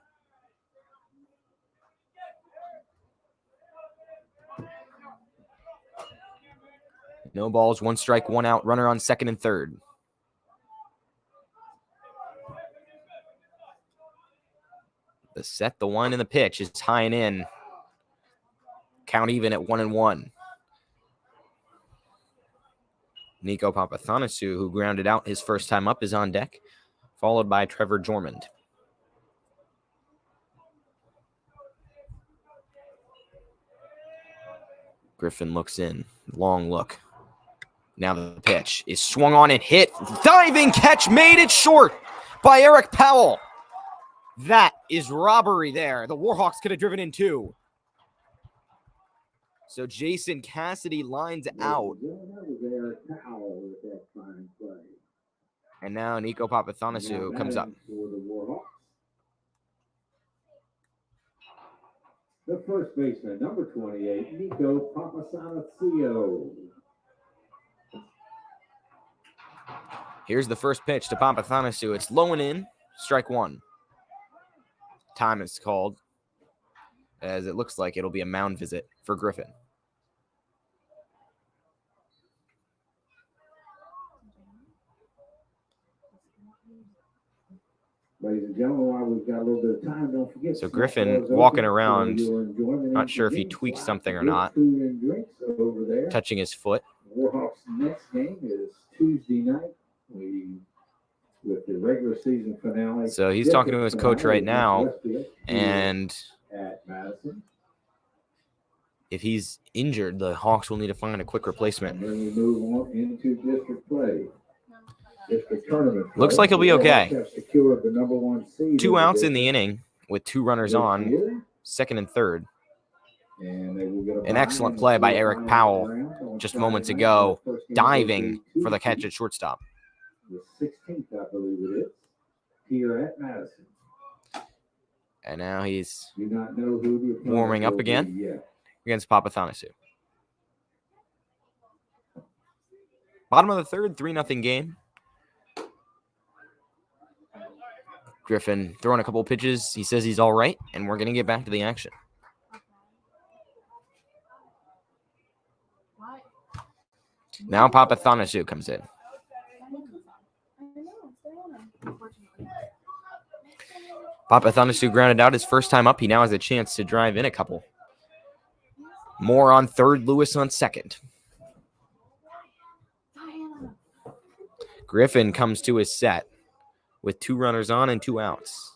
No balls, 1 strike, 1 out. Runner on second and third. The set, the 1, and the pitch is high and in. Count even at 1-1. Nico Papathanassiou, who grounded out his first time up, is on deck, followed by Trevor Jormund. Griffin looks in. Long look. Now the pitch is swung on and hit. Diving catch made it short by Eric Powell. That is robbery there. The Warhawks could have driven in 2. So Jason Cassidy lines out. And now Nico Papathanassiou comes up. The first baseman, number 28, Nico Papathanassiou. Here's the first pitch to Papathanassiou. It's low and in, strike 1. Time is called, as it looks like it'll be a mound visit for Griffin. Ladies and gentlemen, while we've got a little bit of time, don't forget. So Griffin walking around, not sure if he tweaked something or not, touching his foot. Warhawks' next game is Tuesday night. With the regular season finale. So he's talking to his coach right now, and at Madison. If he's injured, the Hawks will need to find a quick replacement. And then we move on into district play. District tournament play. Looks like he'll be okay. The number 1 seed 2 outs in the inning with 2 runners on, second and third. An excellent play by Eric Powell just moments ago, diving for the catch at shortstop. The 16th, I believe it is, here at Madison. And now he's Do not know who the warming up again against Papathanassiou. Bottom of the third, 3-0 game. Griffin throwing a couple pitches. He says he's all right, and we're going to get back to the action. Now Papathanassiou comes in. Papathanassiou grounded out his first time up. He now has a chance to drive in a couple. Moore on third, Lewis on second. Griffin comes to his set with 2 runners on and 2 outs.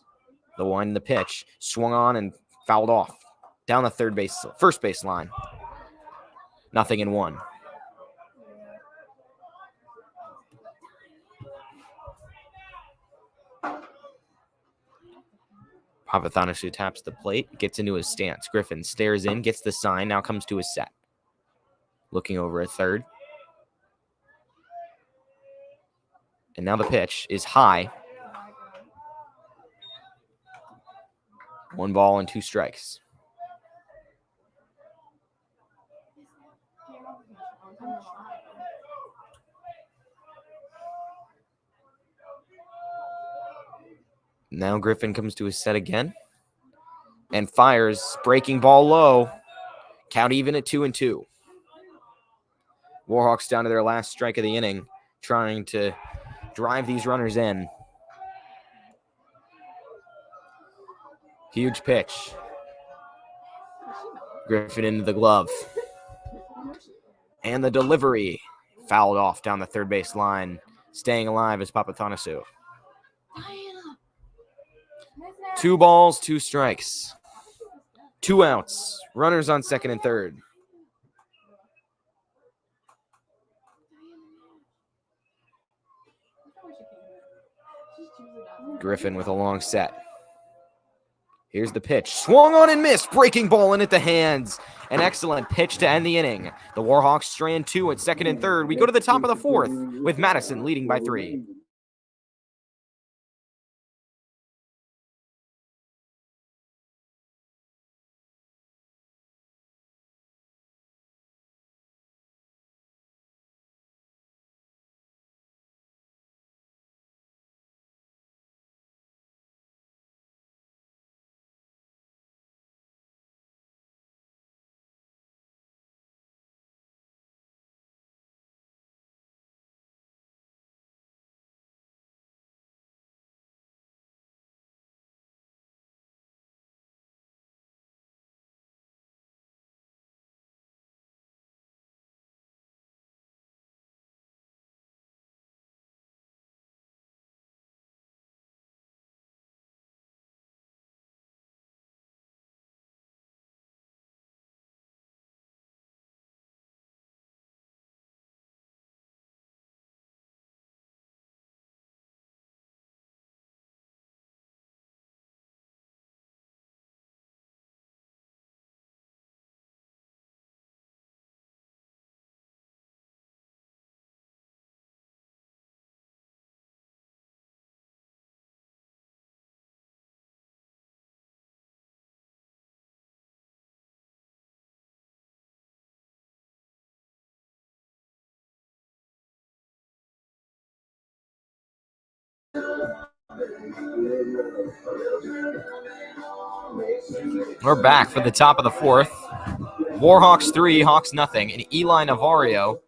The 1, the pitch, swung on and fouled off down the first base line. 0-1. Papathanassiou taps the plate, gets into his stance. Griffin stares in, gets the sign, now comes to his set. Looking over at third. And now the pitch is high. 1 ball and 2 strikes. Now Griffin comes to his set again and fires, breaking ball low. Count even at 2-2. Warhawks down to their last strike of the inning, trying to drive these runners in. Huge pitch. Griffin into the glove. And the delivery fouled off down the third base line. Staying alive is Papathanassiou. 2 balls, 2 strikes. 2 outs. Runners on second and third. Griffin with a long set. Here's the pitch. Swung on and missed. Breaking ball in at the hands. An excellent pitch to end the inning. The Warhawks strand 2 at second and third. We go to the top of the fourth with Madison leading by 3. We're back for the top of the fourth. Warhawks 3, Hawks nothing. And Eli Navarro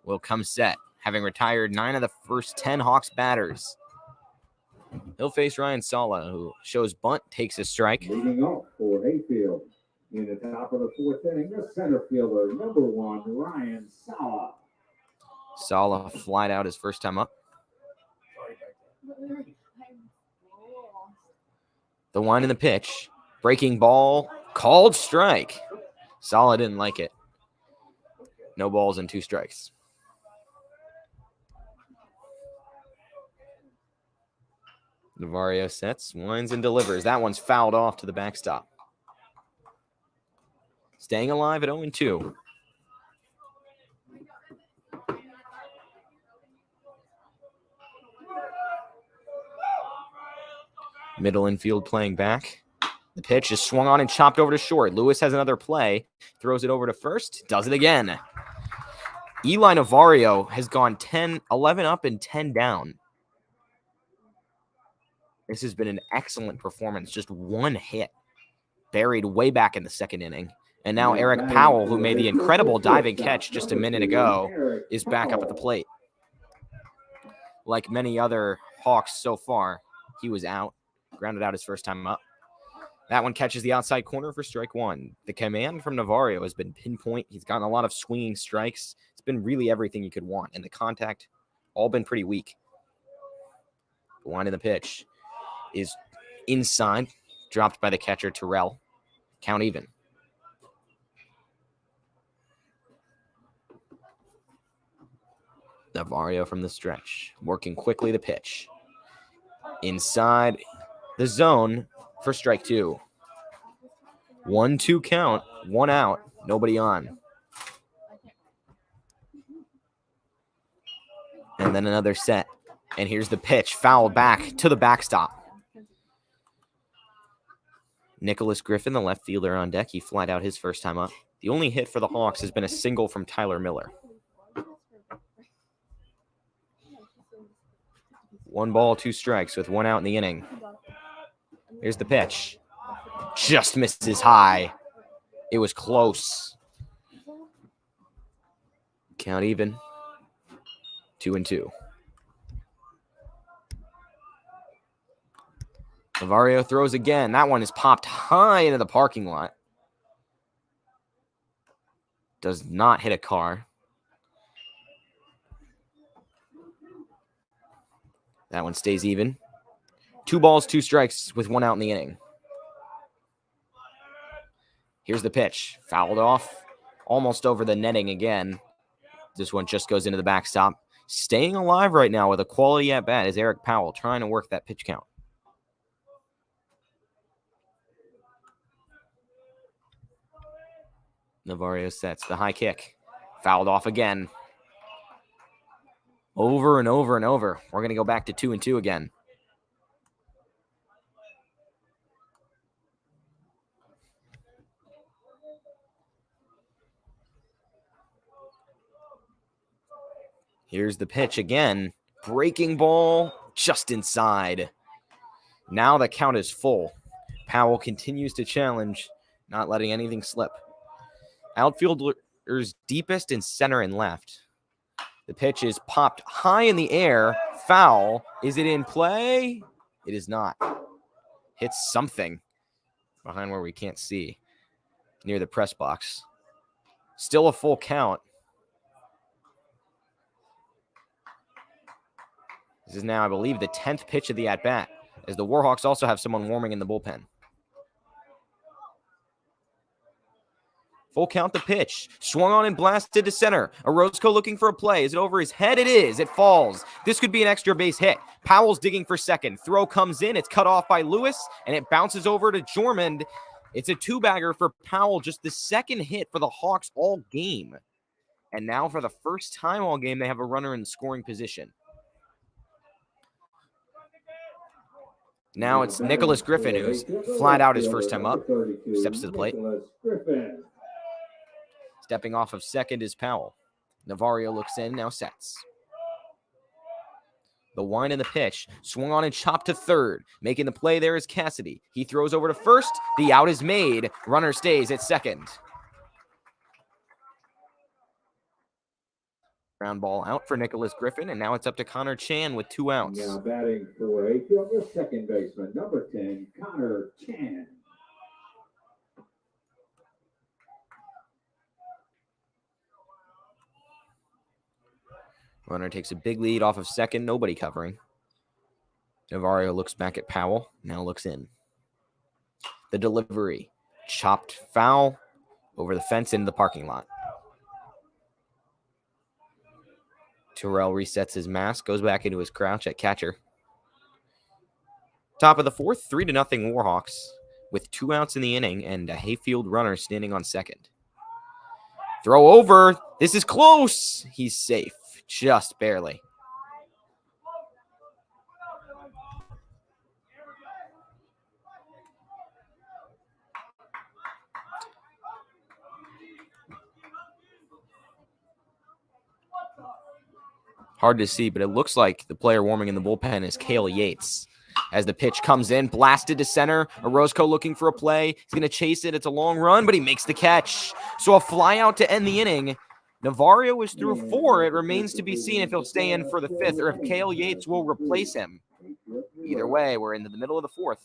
will come set, having retired 9 of the first 10 Hawks batters. He'll face Ryan Sala, who shows bunt, takes a strike. Leading off for Hayfield in the top of the fourth inning, the center fielder, number 1, Ryan Sala. Sala flied out his first time up. The one in the pitch. Breaking ball, called strike. Sala didn't like it. No balls and 2 strikes. Navarro sets, winds, and delivers. That one's fouled off to the backstop. Staying alive at 0-2. Middle infield playing back. The pitch is swung on and chopped over to short. Lewis has another play. Throws it over to first. Does it again. Eli Navarro has gone 11 up and 10 down. This has been an excellent performance. Just 1 hit. Buried way back in the second inning. And now Eric Powell, who made the incredible diving catch just a minute ago, is back up at the plate. Like many other Hawks so far, he was out. Grounded out his first time up. That one catches the outside corner for strike 1. The command from Navarro has been pinpoint. He's gotten a lot of swinging strikes. It's been really everything you could want. And the contact, all been pretty weak. The line in the pitch is inside. Dropped by the catcher, Terrell. Count even. Navarro from the stretch. Working quickly the pitch. Inside the zone for strike 2. 1-2 count, 1 out, nobody on. And then another set. And here's the pitch, foul back to the backstop. Nicholas Griffin, the left fielder on deck, he flied out his first time up. The only hit for the Hawks has been a single from Tyler Miller. 1 ball, 2 strikes with 1 out in the inning. Here's the pitch. Just misses high. It was close. Count even. 2-2. Navarro throws again. That one is popped high into the parking lot. Does not hit a car. That one stays even. 2 balls, 2 strikes with 1 out in the inning. Here's the pitch. Fouled off. Almost over the netting again. This one just goes into the backstop. Staying alive right now with a quality at bat is Eric Powell trying to work that pitch count. Navarro sets the high kick. Fouled off again. Over and over and over. We're going to go back to 2-2 again. Here's the pitch again. Breaking ball just inside. Now the count is full. Powell continues to challenge, not letting anything slip. Outfielders deepest in center and left. The pitch is popped high in the air. Foul. Is it in play? It is not. Hits something behind where we can't see, near the press box. Still a full count. This is now, I believe, the 10th pitch of the at-bat, as the Warhawks also have someone warming in the bullpen. Full count the pitch. Swung on and blasted to center. Orozco looking for a play. Is it over his head? It is. It falls. This could be an extra base hit. Powell's digging for second. Throw comes in. It's cut off by Lewis, and it bounces over to Jormund. It's a two-bagger for Powell, just the second hit for the Hawks all game. And now for the first time all game, they have a runner in scoring position. Now it's Nicholas Griffin, who's flat out his first time up. Steps to the plate. Stepping off of second is Powell. Navarro looks in, now sets. The wind and the pitch. Swung on and chopped to third. Making the play there is Cassidy. He throws over to first. The out is made. Runner stays at second. Ground ball out for Nicholas Griffin, and now it's up to Connor Chan with 2 outs. Now batting for Hayfield, the second baseman, number 10, Connor Chan. Runner takes a big lead off of second, nobody covering. Navarro looks back at Powell, now looks in. The delivery, chopped foul over the fence into the parking lot. Terrell resets his mask, goes back into his crouch at catcher. Top of the fourth, 3-0 Warhawks with 2 outs in the inning and a Hayfield runner standing on second. Throw over. This is close. He's safe, just barely. Hard to see, but it looks like the player warming in the bullpen is Cale Yates. As the pitch comes in, blasted to center. Orozco looking for a play. He's going to chase it. It's a long run, but he makes the catch. So a fly out to end the inning. Navarro is through 4. It remains to be seen if he'll stay in for the 5th or if Cale Yates will replace him. Either way, we're into the middle of the 4th.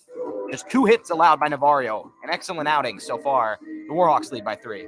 Just 2 hits allowed by Navarro. An excellent outing so far. The Warhawks lead by 3.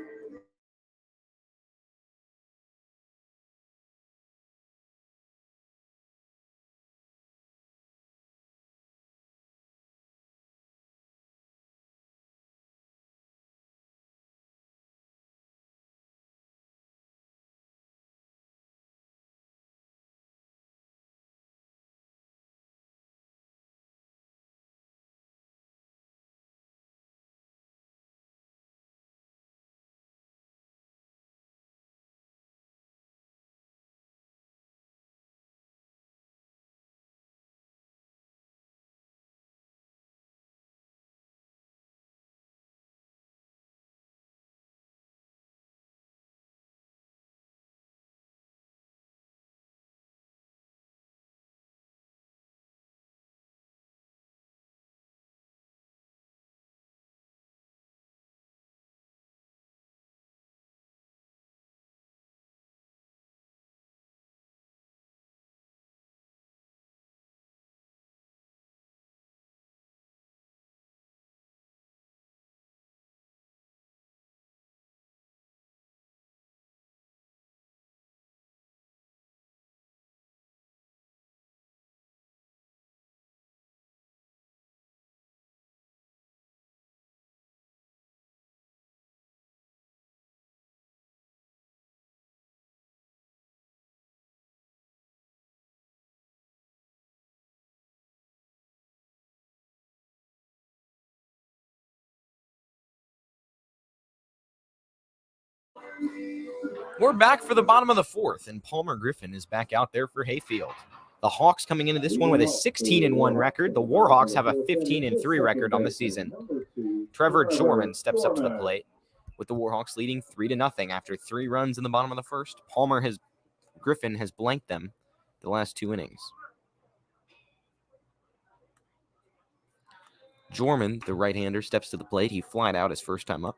We're back for the bottom of the fourth, and Palmer Griffin is back out there for Hayfield. The Hawks coming into this one with a 16-1 record. The Warhawks have a 15-3 record on the season. Trevor Jorman steps up to the plate with the Warhawks leading 3-0 after 3 runs in the bottom of the first. Griffin has blanked them the last 2 innings. Jorman, the right-hander, steps to the plate. He flied out his first time up.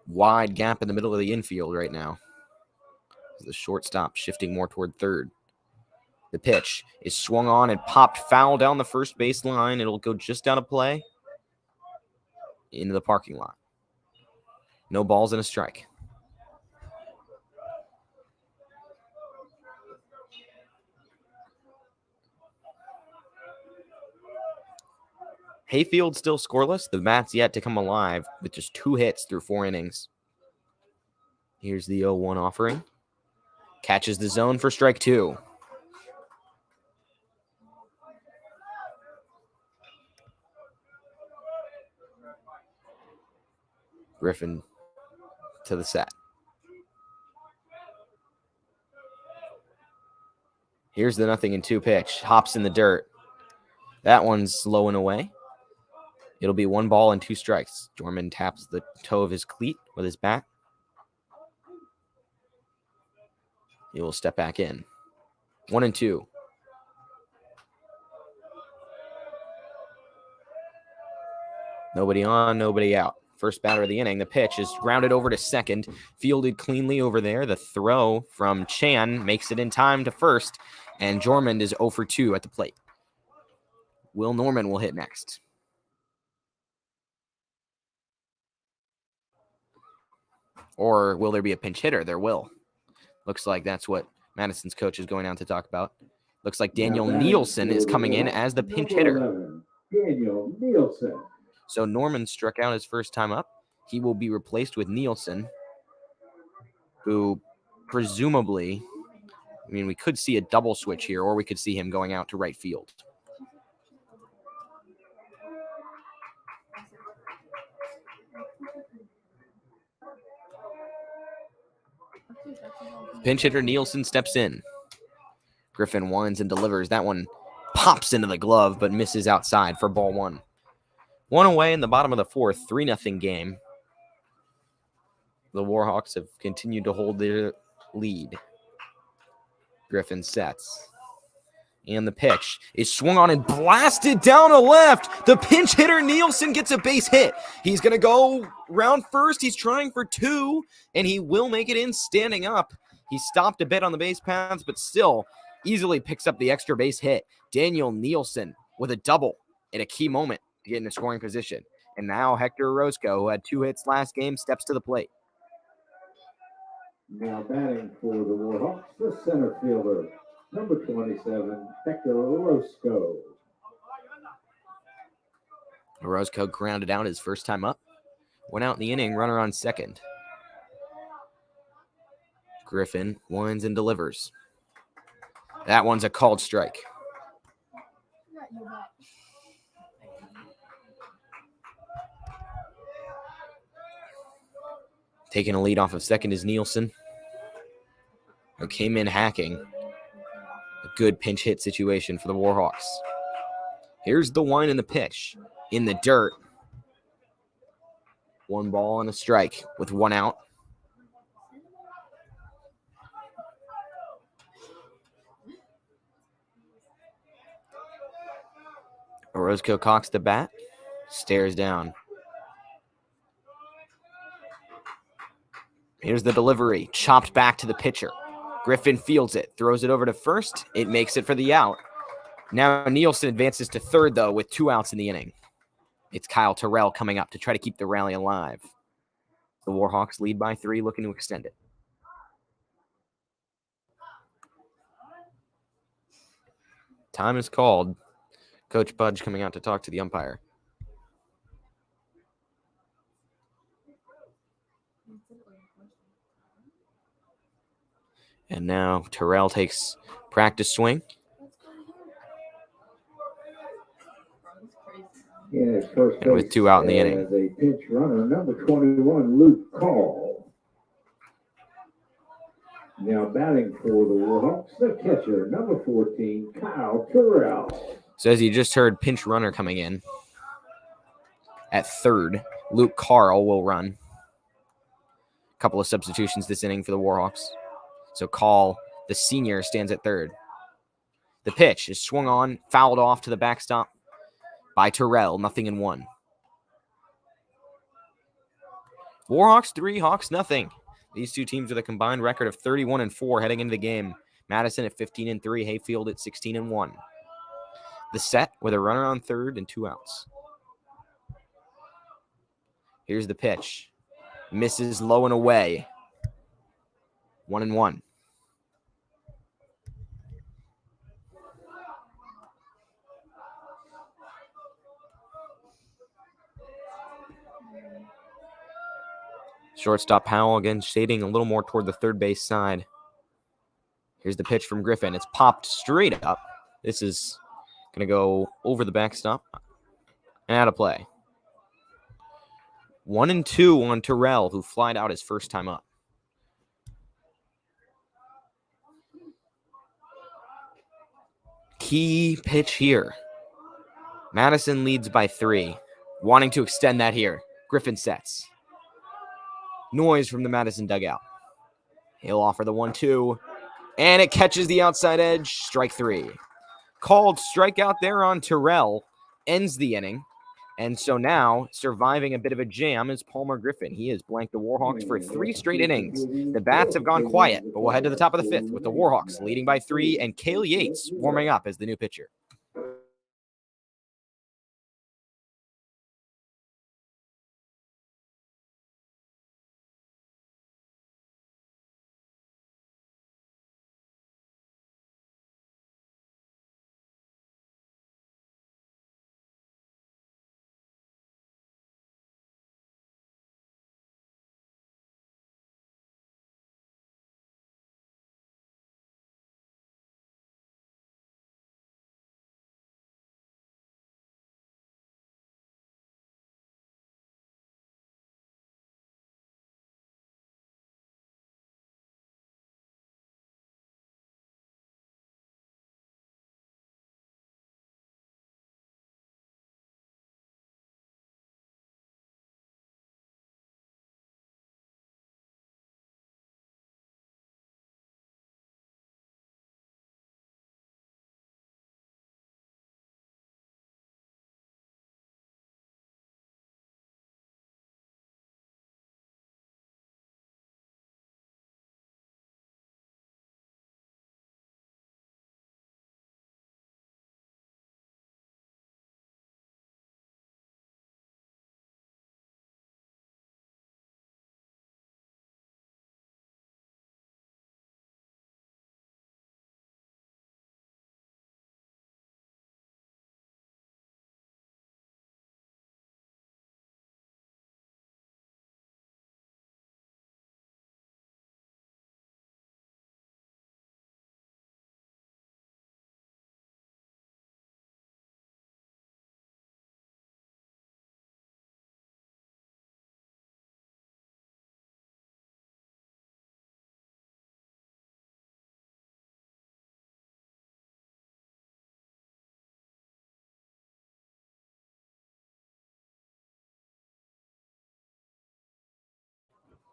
Wide gap in the middle of the infield right now. The shortstop shifting more toward third. The pitch is swung on and popped foul down the first base line. It'll go just out of play into the parking lot. No balls and a strike. Hayfield still scoreless. The bat's yet to come alive with just 2 hits through 4 innings. Here's the 0-1 offering. Catches the zone for strike 2. Griffin to the set. Here's the 0-2 pitch. Hops in the dirt. That one's low and away. It'll be 1 ball and 2 strikes. Jorman taps the toe of his cleat with his bat. He will step back in. 1-2. Nobody on, nobody out. First batter of the inning. The pitch is grounded over to second. Fielded cleanly over there. The throw from Chan makes it in time to first. And Jorman is 0 for 2 at the plate. Will Norman will hit next. Or will there be a pinch hitter? There will. Looks like that's what Madison's coach is going out to talk about. Looks like Daniel Nielsen is coming in as the pinch hitter. Daniel Nielsen. So Norman struck out his first time up. He will be replaced with Nielsen, who presumably, we could see a double switch here, or we could see him going out to right field. Pinch hitter Nielsen steps in. Griffin winds and delivers. That one pops into the glove, but misses outside for ball 1. 1 away in the bottom of the fourth, 3-0 game. The Warhawks have continued to hold their lead. Griffin sets. And the pitch is swung on and blasted down to left. The pinch hitter Nielsen gets a base hit. He's going to go round first. He's trying for 2, and he will make it in standing up. He stopped a bit on the base paths, but still easily picks up the extra base hit. Daniel Nielsen with a double at a key moment to get in a scoring position. And now Hector Orozco, who had 2 hits last game, steps to the plate. Now batting for the Warhawks, the center fielder, number 27, Hector Orozco. Orozco grounded out his first time up. Went out in the inning, runner on second. Griffin winds and delivers. That one's a called strike. Taking a lead off of second is Nielsen, who came in hacking. A good pinch hit situation for the Warhawks. Here's the wind and the pitch. In the dirt. 1 ball and a strike with 1 out. Orozco cocks the bat, stares down. Here's the delivery, chopped back to the pitcher. Griffin fields it, throws it over to first. It makes it for the out. Now Nielsen advances to third, though, with 2 outs in the inning. It's Kyle Terrell coming up to try to keep the rally alive. The Warhawks lead by 3, looking to extend it. Time is called. Coach Budge coming out to talk to the umpire. And now Terrell takes practice swing. In his first And with 2 out in the inning. as a pinch runner, number 21, Luke Call. Now batting for the Warhawks, the catcher, number 14, Kyle Terrell. So as you just heard, pinch runner coming in. At third, Luke Carl will run. A couple of substitutions this inning for the Warhawks. So Call, the senior, stands at third. The pitch is swung on, fouled off to the backstop by Terrell, 0-1. Warhawks 3, Hawks 0. These two teams with a combined record of 31-4 heading into the game. Madison at 15-3, Hayfield at 16-1. The set with a runner on third and 2 outs. Here's the pitch. Misses low and away. 1-1. Shortstop Powell again shading a little more toward the third base side. Here's the pitch from Griffin. It's popped straight up. This is going to go over the backstop and out of play. 1-2 on Terrell, who flied out his first time up. Key pitch here. Madison leads by 3. Wanting to extend that here. Griffin sets. Noise from the Madison dugout. He'll offer the 1-2. And it catches the outside edge. Strike 3. Called strikeout there on Terrell. Ends the inning. And so now, surviving a bit of a jam is Palmer Griffin. He has blanked the Warhawks for 3 straight innings. The bats have gone quiet, but we'll head to the top of the 5th with the Warhawks leading by 3 and Cale Yates warming up as the new pitcher.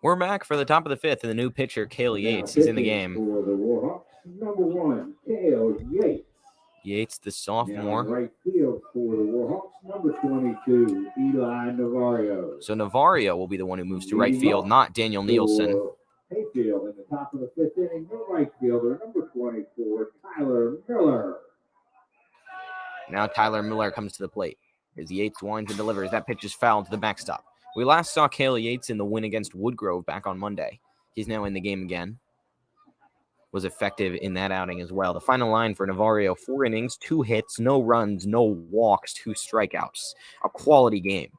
We're back for the top of the 5th, and the new pitcher, Cale Yates, is in the game. For the Warhawks, number 1, Cale Yates. Yates, the sophomore. Now right field for the Warhawks, number 22, Eli Navario. So Navario will be the one who moves to right field, not Daniel Nielsen. Hayfield in the top of the 5th inning, the right fielder, number 24, Tyler Miller. Now Tyler Miller comes to the plate as Yates winds and delivers. That pitch is fouled to the backstop. We last saw Cale Yates in the win against Woodgrove back on Monday. He's now in the game again. Was effective in that outing as well. The final line for Navario, 4 innings, 2 hits, no runs, no walks, 2 strikeouts. A quality game.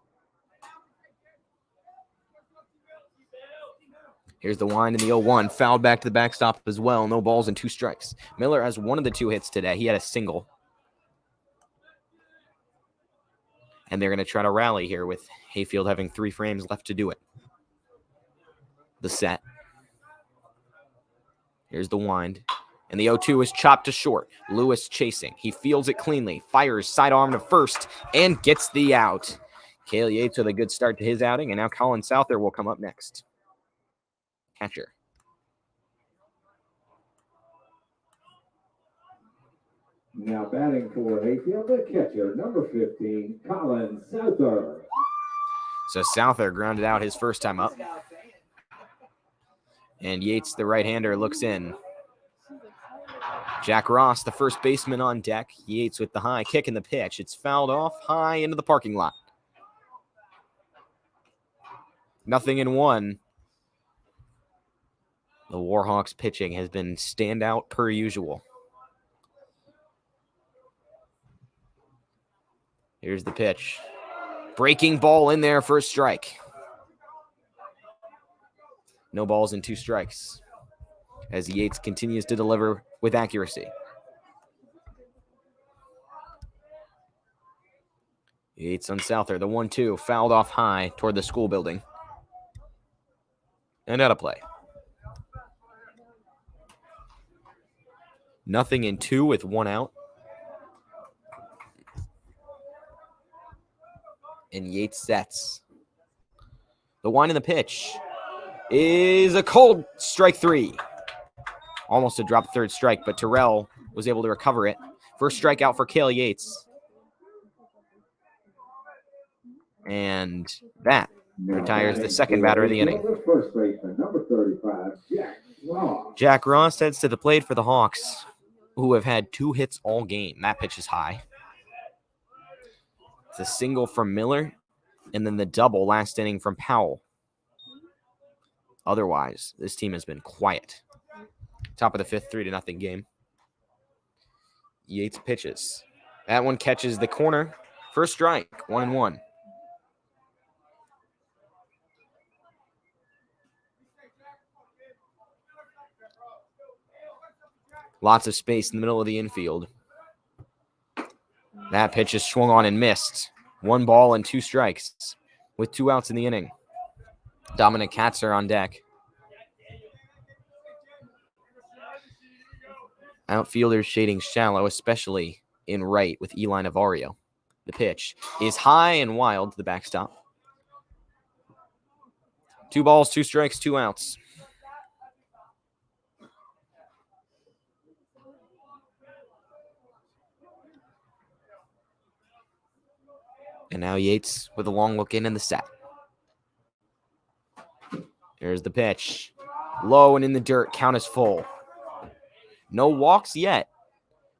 Here's the wind in the 0-1. Fouled back to the backstop as well. No balls and 2 strikes. Miller has one of the 2 hits today. He had a single. And they're going to try to rally here with Hayfield having 3 frames left to do it. The set. Here's the wind. And the 0-2 is chopped to short. Lewis chasing. He fields it cleanly. Fires sidearm to first and gets the out. Cale Yates with a good start to his outing. And now Colin Souther will come up next. Catcher. Now batting for Hayfield, the catcher, number 15, Colin Souther. So Souther grounded out his first time up. And Yates, the right-hander, looks in. Jack Ross, the first baseman on deck. Yates with the high kick and the pitch. It's fouled off high into the parking lot. 0-1. The Warhawks pitching has been standout per usual. Here's the pitch. Breaking ball in there for a strike. No balls and 2 strikes as Yates continues to deliver with accuracy. Yates on Souther. The 1-2 fouled off high toward the school building. And out of play. 0-2 with 1 out. And Yates sets. The wind in the pitch is a cold strike 3. Almost a drop third strike, but Terrell was able to recover it. First strikeout for Cale Yates. And that retires the second batter of the inning. First baseman, number 35, Jack Ross. Jack Ross heads to the plate for the Hawks, who have had 2 hits all game. That pitch is high. It's a single from Miller, and then the double last inning from Powell. Otherwise, this team has been quiet. Top of the 5th, 3-0 game. Yates pitches. That one catches the corner. First strike, 1-1. Lots of space in the middle of the infield. That pitch is swung on and missed. 1 ball and 2 strikes with 2 outs in the inning. Dominic Katzer on deck. Outfielders shading shallow, especially in right with Eli Navarro. The pitch is high and wild to the backstop. 2 balls, 2 strikes, 2 outs. And now Yates with a long look in the set. Here's the pitch. Low and in the dirt. Count is full. No walks yet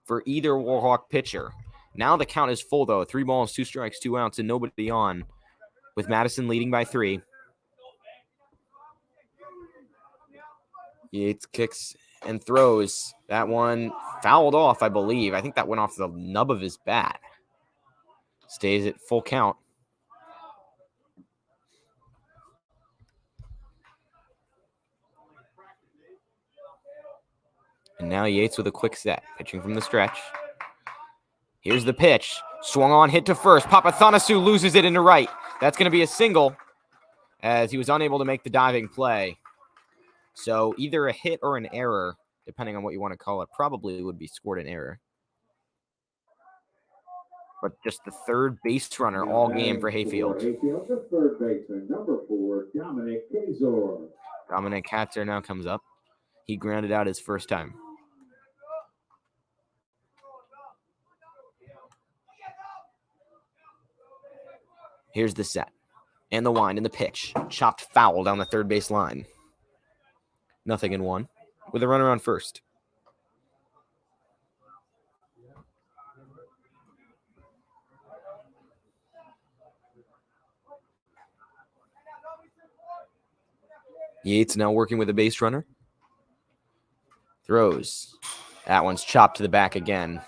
for either Warhawk pitcher. Now the count is full, though. 3 balls, 2 strikes, 2 outs, and nobody on. With Madison leading by 3. Yates kicks and throws. That one fouled off, I believe. I think that went off the nub of his bat. Stays at full count. And now Yates with a quick set, pitching from the stretch. Here's the pitch. Swung on, hit to first. Papathanasu loses it into right. That's going to be a single as he was unable to make the diving play. So either a hit or an error, depending on what you want to call it, probably would be scored an error. But just the 3rd base runner all game for Hayfield. Hayfield, the 3rd baseman, number 4, Dominic Kazor. Dominic Katzer now comes up. He grounded out his first time. Here's the set. And the wind and the pitch. Chopped foul down the 3rd base line. 0-1 with a runner on first. Yates now working with a base runner. Throws. That one's chopped to the back again.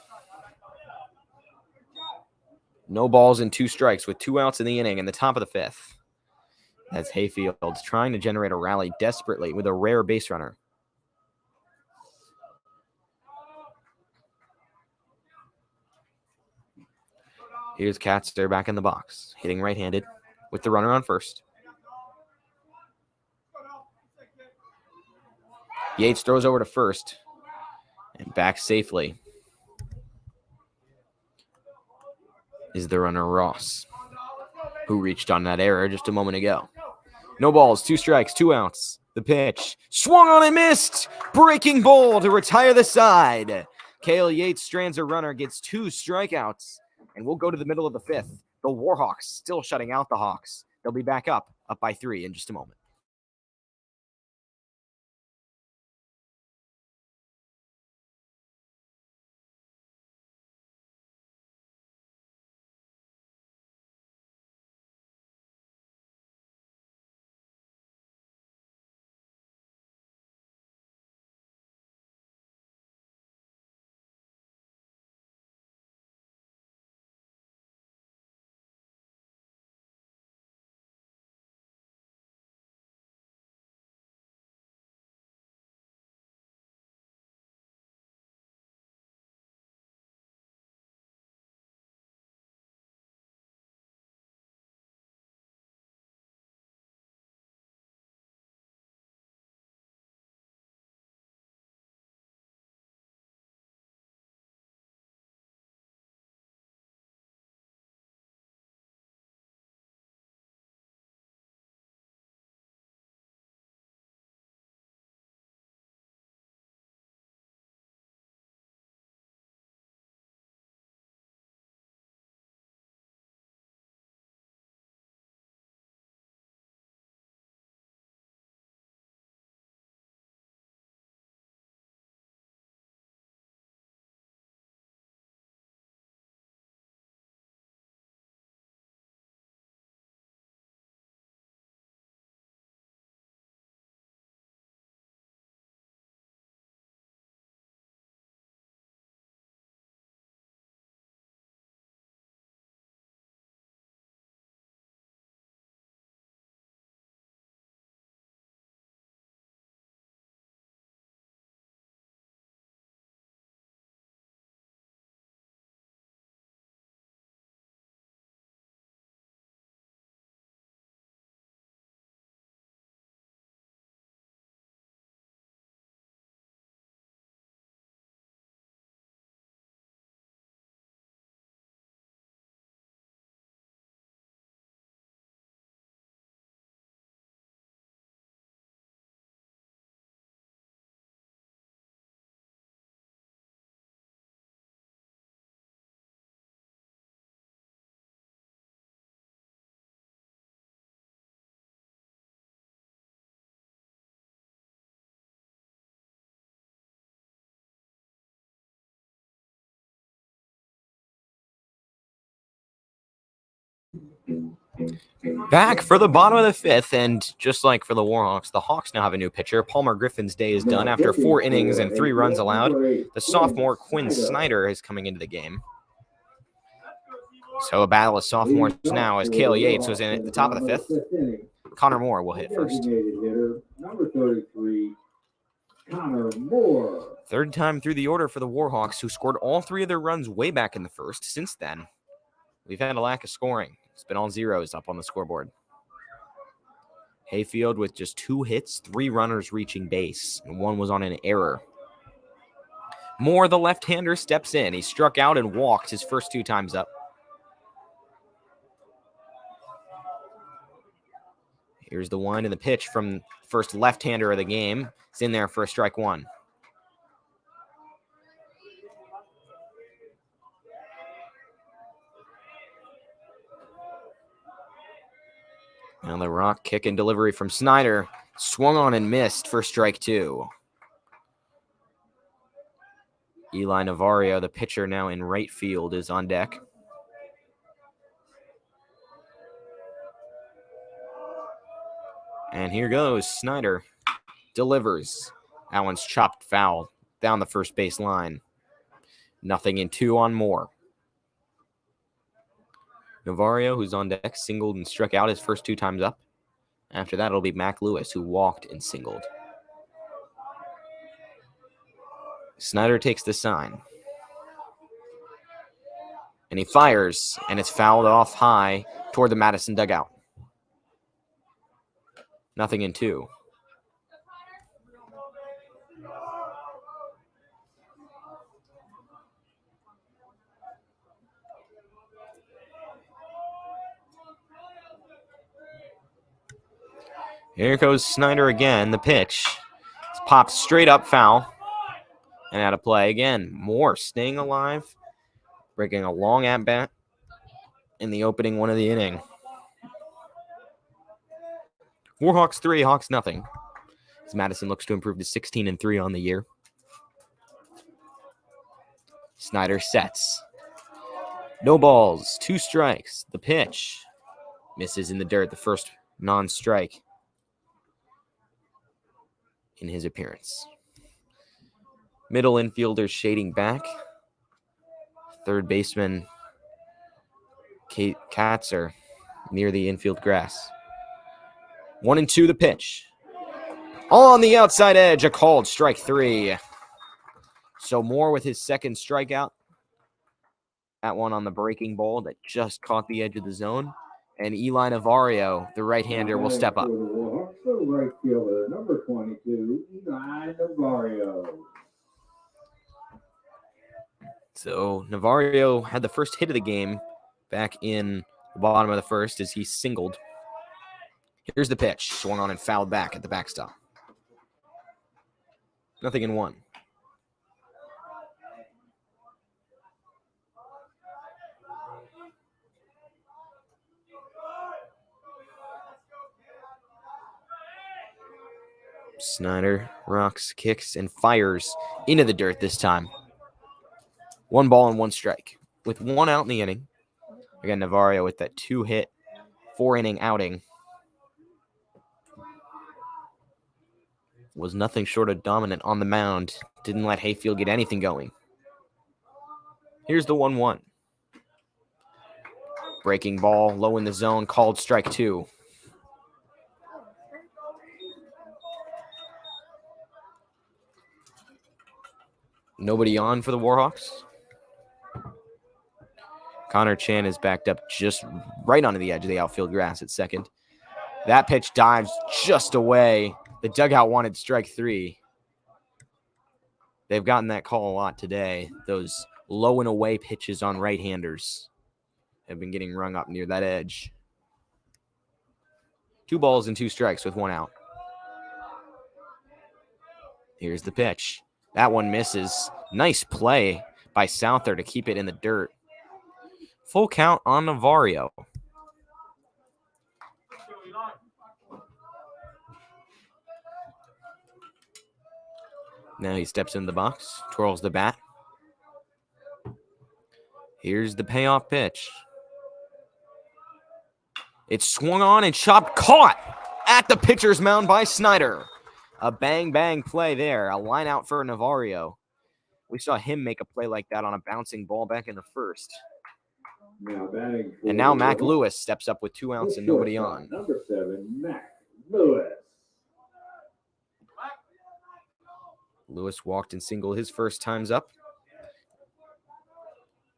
No balls and 2 strikes with 2 outs in the inning in the top of the 5th. As Hayfield's trying to generate a rally desperately with a rare base runner. Here's Katzer back in the box, hitting right-handed with the runner on first. Yates throws over to first and back safely is the runner Ross, who reached on that error just a moment ago. No balls, 2 strikes, 2 outs. The pitch swung on and missed. Breaking ball to retire the side. Cale Yates strands a runner, gets 2 strikeouts, and we'll go to the middle of the 5th. The Warhawks still shutting out the Hawks. They'll be back up by 3 in just a moment. Back for the bottom of the 5th, and just like for the Warhawks, the Hawks now have a new pitcher. Palmer Griffin's day is done after 4 innings and 3 runs allowed. The sophomore Quinn Snyder is coming into the game. So a battle of sophomores now as Cale Yates was in at the top of the 5th. Connor Moore will hit first. Number 33, Connor Moore. Third time through the order for the Warhawks, who scored all 3 of their runs way back in the first. Since then, we've had a lack of scoring. It's been all zeros up on the scoreboard. Hayfield with just 2 hits, 3 runners reaching base, and 1 was on an error. Moore, the left-hander, steps in. He struck out and walked his first 2 times up. Here's the 1 and the pitch from first left-hander of the game. It's in there for a strike 1. Now the rock kick and delivery from Snyder. Swung on and missed for strike 2. Eli Navarro, the pitcher now in right field, is on deck. And here goes Snyder. Delivers. That one's chopped foul down the first base line. 0-2 on Moore. Navarro, who's on deck, singled and struck out his first 2 times up. After that, it'll be Mac Lewis, who walked and singled. Snyder takes the sign. And he fires, and it's fouled off high toward the Madison dugout. 0-2. Here goes Snyder again. The pitch. It's popped straight up, foul. And out of play again. Moore staying alive, breaking a long at bat in the opening one of the inning. Warhawks 3, Hawks nothing. As Madison looks to improve to 16-3 on the year. Snyder sets. No balls, 2 strikes. The pitch misses in the dirt. The first non-strike in his appearance. Middle infielder shading back. Third baseman Katz are near the infield grass. 1-2 the pitch. On the outside edge, a called strike 3. So Moore with his second strikeout. That one on the breaking ball that just caught the edge of the zone. And Eli Navarro, the right-hander, will step up. Right fielder, number 22, Eli Navarro. So Navarro had the first hit of the game back in the bottom of the first as he singled. Here's the pitch. Swung on and fouled back at the backstop. 0-1. Snyder rocks, kicks, and fires into the dirt this time. 1 ball and 1 strike. With 1 out in the inning. Again, Navarro with that 2-hit, 4-inning outing. Was nothing short of dominant on the mound. Didn't let Hayfield get anything going. Here's the 1-1. Breaking ball, low in the zone, called strike 2. Nobody on for the Warhawks. Connor Chan is backed up just right onto the edge of the outfield grass at second. That pitch dives just away. The dugout wanted strike 3. They've gotten that call a lot today. Those low and away pitches on right-handers have been getting rung up near that edge. 2 balls and 2 strikes with 1 out. Here's the pitch. That one misses. Nice play by Souther to keep it in the dirt. Full count on Navarro. Now he steps in the box, twirls the bat. Here's the payoff pitch. It's swung on and chopped, caught at the pitcher's mound by Snyder. A bang-bang play there, a line out for Navarro. We saw him make a play like that on a bouncing ball back in the first. And now Mac Lewis steps up with 2 outs and nobody on. Number 7, Mac Lewis. Lewis walked and singled his first times up.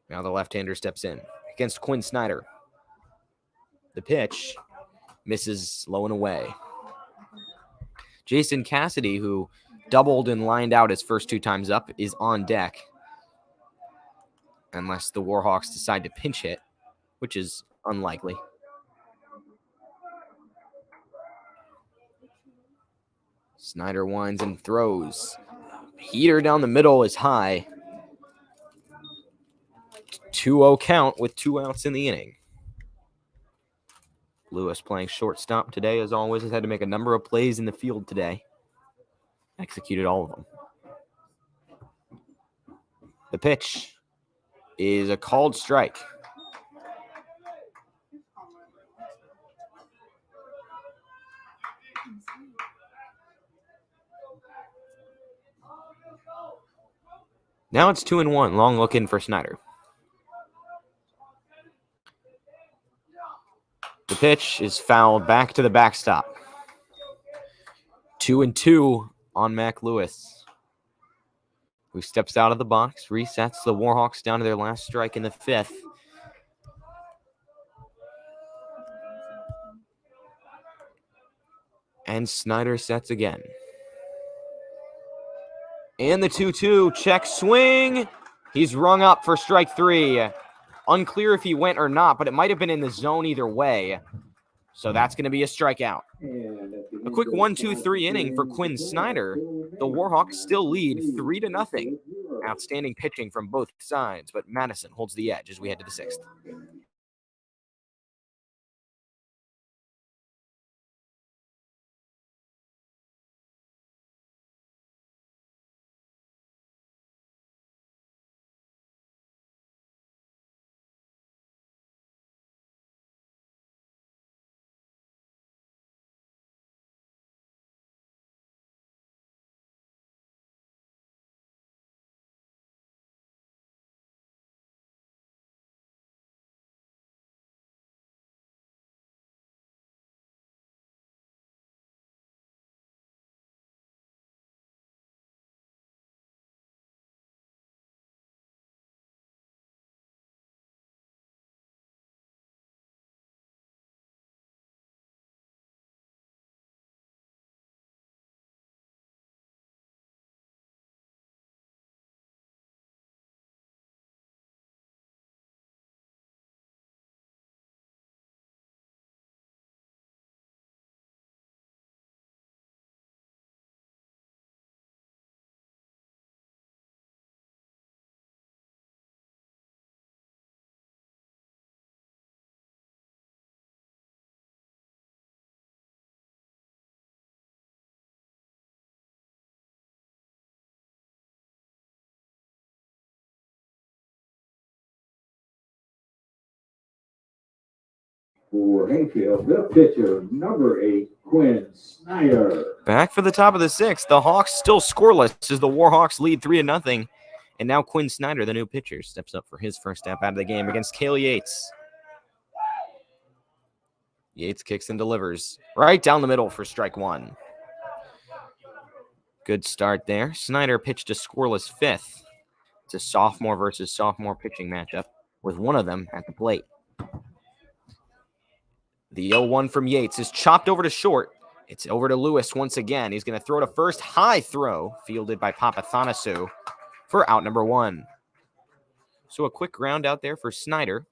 Now the left-hander steps in against Quinn Snyder. The pitch misses low and away. Jason Cassidy, who doubled and lined out his first 2 times up, is on deck. Unless the Warhawks decide to pinch hit, which is unlikely. Snyder winds and throws. Heater down the middle is high. 2-0 count with 2 outs in the inning. Lewis playing shortstop today, as always, has had to make a number of plays in the field today. Executed all of them. The pitch is a called strike. Now it's 2-1. Long look in for Snyder. The pitch is fouled back to the backstop. 2-2 on Mac Lewis, who steps out of the box, resets the Warhawks down to their last strike in the 5th. And Snyder sets again. And the 2-2, check swing. He's rung up for strike 3. Unclear if he went or not, but it might have been in the zone either way. So that's going to be a strikeout. A quick 1-2-3 inning for Quinn Snyder. The Warhawks still lead 3-0. Outstanding pitching from both sides, but Madison holds the edge as we head to the 6th. For Hayfield, the pitcher, number 8, Quinn Snyder. Back for the top of the 6th. The Hawks still scoreless as the Warhawks lead 3-0. And now Quinn Snyder, the new pitcher, steps up for his first step out of the game against Cale Yates. Yates kicks and delivers right down the middle for strike 1. Good start there. Snyder pitched a scoreless 5th. It's a sophomore versus sophomore pitching matchup with one of them at the plate. The 0-1 from Yates is chopped over to short. It's over to Lewis once again. He's going to throw to first. High throw fielded by Papathanasu for out number 1. So a quick ground out there for Snyder.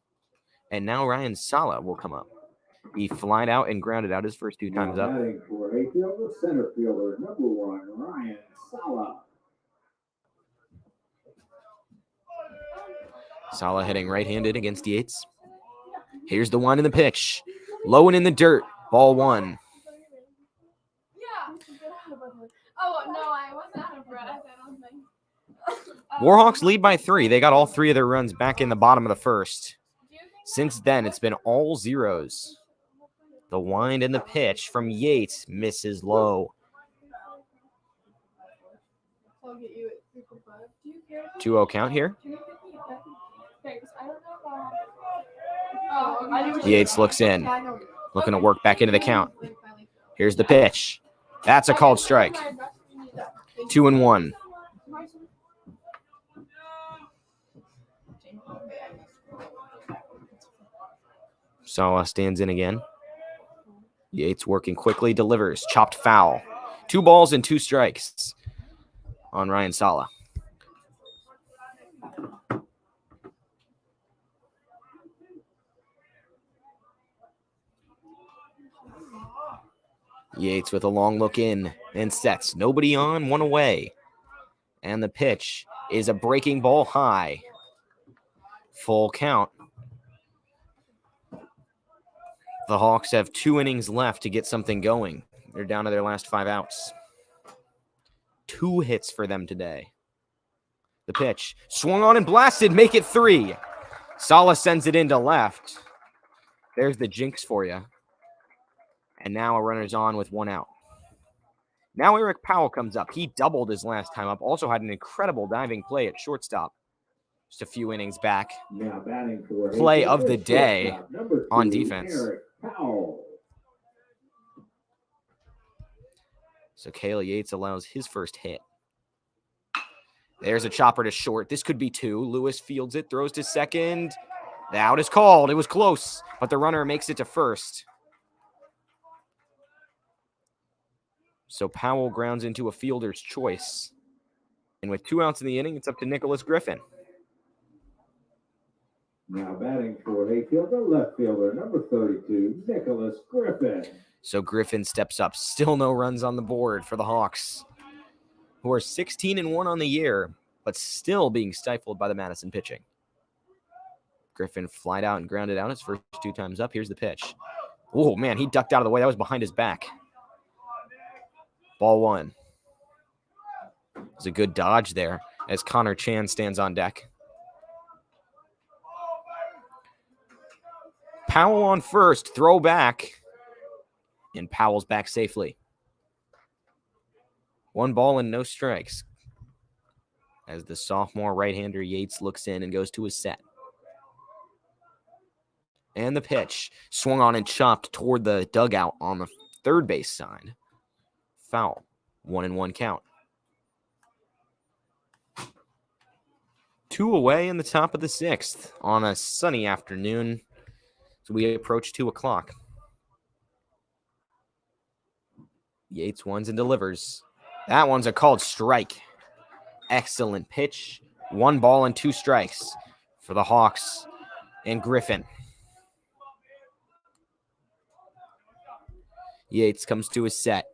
And now Ryan Sala will come up. He flied out and grounded out his first 2 times up. For Hayfield, the center fielder, number 1, Ryan Sala. Sala hitting right-handed against Yates. Here's the 1 in the pitch. Low and in the dirt. Ball 1. Warhawks lead by 3. They got all 3 of their runs back in the bottom of the first. Since then, it's been all zeros. The wind and the pitch from Yates misses low. 2-0 count here. Yates looks in, looking to work back into the count. Here's the pitch. That's a called strike. 2-1. Sala stands in again. Yates working quickly, delivers. Chopped foul. 2 balls and 2 strikes on Ryan Sala. Yates with a long look in and sets. Nobody on, 1 away. And the pitch is a breaking ball high. Full count. The Hawks have 2 innings left to get something going. They're down to their last 5 outs. 2 hits for them today. The pitch swung on and blasted, make it 3. Sala sends it into left. There's the jinx for you. And now a runner's on with 1 out. Now Eric Powell comes up. He doubled his last time up. Also had an incredible diving play at shortstop. Just a few innings back. Play of the day on defense. So Cale Yates allows his first hit. There's a chopper to short. This could be 2. Lewis fields it, throws to second. The out is called. It was close, but the runner makes it to first. So Powell grounds into a fielder's choice. And with 2 outs in the inning, it's up to Nicholas Griffin. Now batting for Hayfield, the left fielder, number 32, Nicholas Griffin. So Griffin steps up. Still no runs on the board for the Hawks, who are 16-1 on the year, but still being stifled by the Madison pitching. Griffin flied out and grounded out his first 2 times up. Here's the pitch. Oh, man, he ducked out of the way. That was behind his back. Ball 1. It was a good dodge there as Connor Chan stands on deck. Powell on first, throw back, and Powell's back safely. 1 ball and no strikes as the sophomore right-hander Yates looks in and goes to his set. And the pitch swung on and chopped toward the dugout on the third base side. Foul. 1-1 count. 2 away in the top of the 6th on a sunny afternoon. So we approach 2 o'clock. Yates ones and delivers. That one's a called strike. Excellent pitch. 1 ball and 2 strikes for the Hawks and Griffin. Yates comes to his set.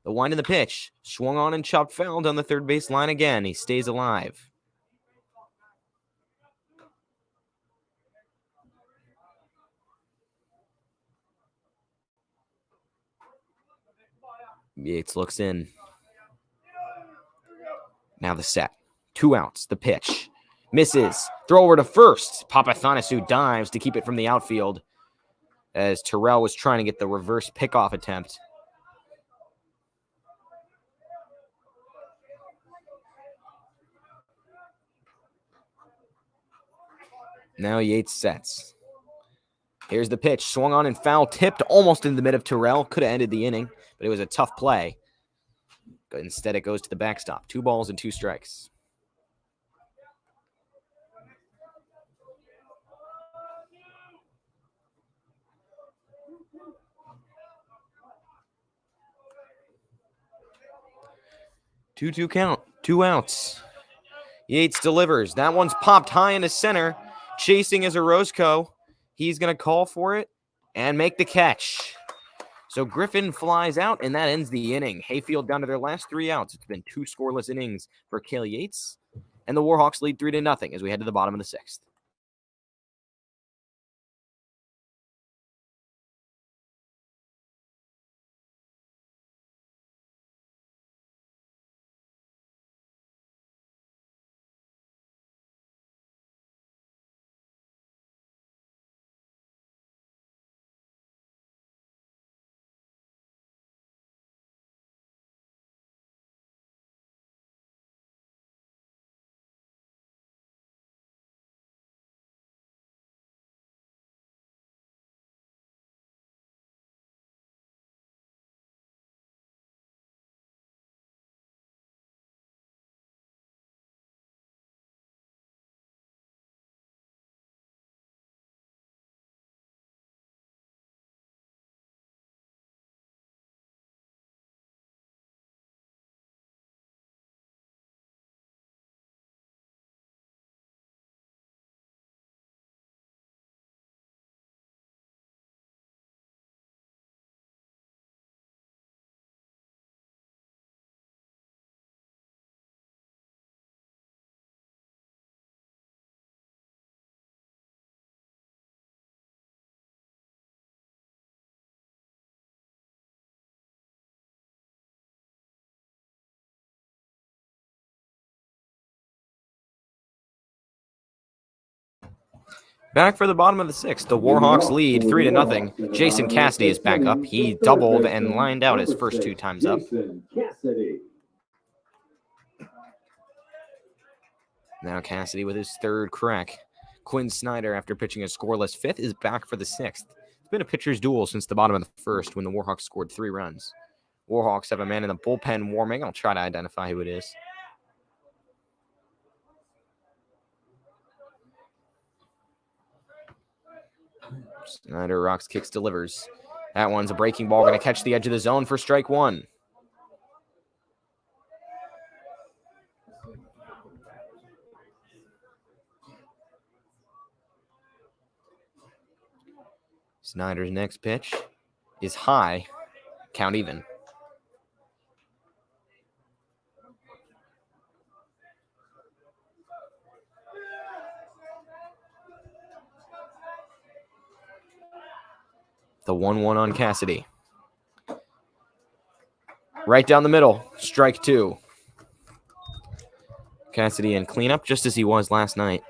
The wind of the pitch. Swung on and chopped foul down the third base line again. He stays alive. Yates looks in. Now the set. 2 outs. The pitch. Misses. Throw over to first. Papathanasu dives to keep it from the outfield as Terrell was trying to get the reverse pickoff attempt. Now Yates sets. Here's the pitch. Swung on and foul. Tipped almost in the mid of Terrell. Could have ended the inning, but it was a tough play. But instead, it goes to the backstop. 2 balls and 2 strikes. Two count. 2 outs. Yates delivers. That one's popped high into center. Chasing is Orozco. He's going to call for it and make the catch. So Griffin flies out, and that ends the inning. Hayfield down to their last 3 outs. It's been 2 scoreless innings for Cale Yates, and the Warhawks lead 3-0 as we head to the bottom of the 6th. Back for the bottom of the 6th. The Warhawks lead 3-0. Jason Cassidy is back up. He doubled and lined out his first 2 times up. Now Cassidy with his 3rd crack. Quinn Snyder, after pitching a scoreless 5th, is back for the 6th. It's been a pitcher's duel since the bottom of the 1st when the Warhawks scored 3 runs. Warhawks have a man in the bullpen warming. I'll try to identify who it is. Snyder rocks, kicks, delivers. That one's a breaking ball, going to catch the edge of the zone for strike one. Snyder's next pitch is high, count even. The 1-1 on Cassidy. Right down the middle, strike two. Cassidy in cleanup, just as he was last night.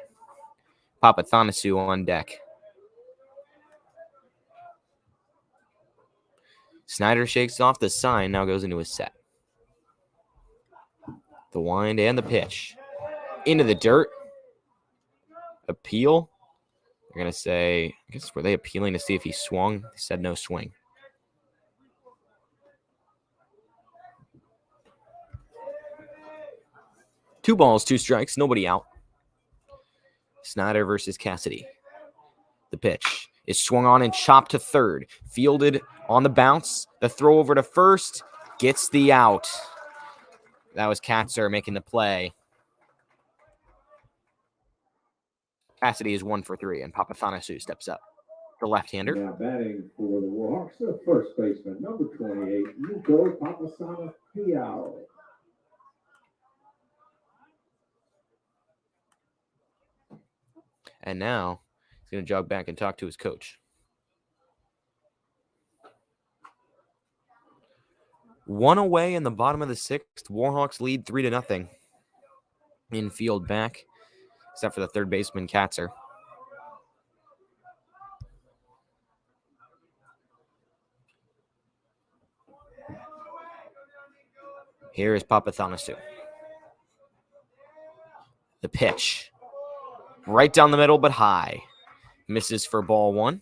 Papathanasu on deck. Snyder shakes off the sign, now goes into his set. The wind and the pitch. Into the dirt. Appeal. They're going to say, I guess, were they appealing to see if he swung? They said no swing. Two balls, two strikes, nobody out. Snyder versus Cassidy. The pitch is swung on and chopped to third. Fielded on the bounce. The throw over to first. Gets the out. That was Katzer making the play. Cassidy is 1 for 3, and Papathanasu steps up. The left-hander. Now batting for the Warhawks, the first baseman, number 28, Nico Papasana-Piao. And now he's going to jog back and talk to his coach. 1 away in the bottom of the 6th. Warhawks lead 3-0. Infield back, except for the third baseman, Katzer. Here is Papathanasu. The pitch. Right down the middle, but high. Misses for ball 1.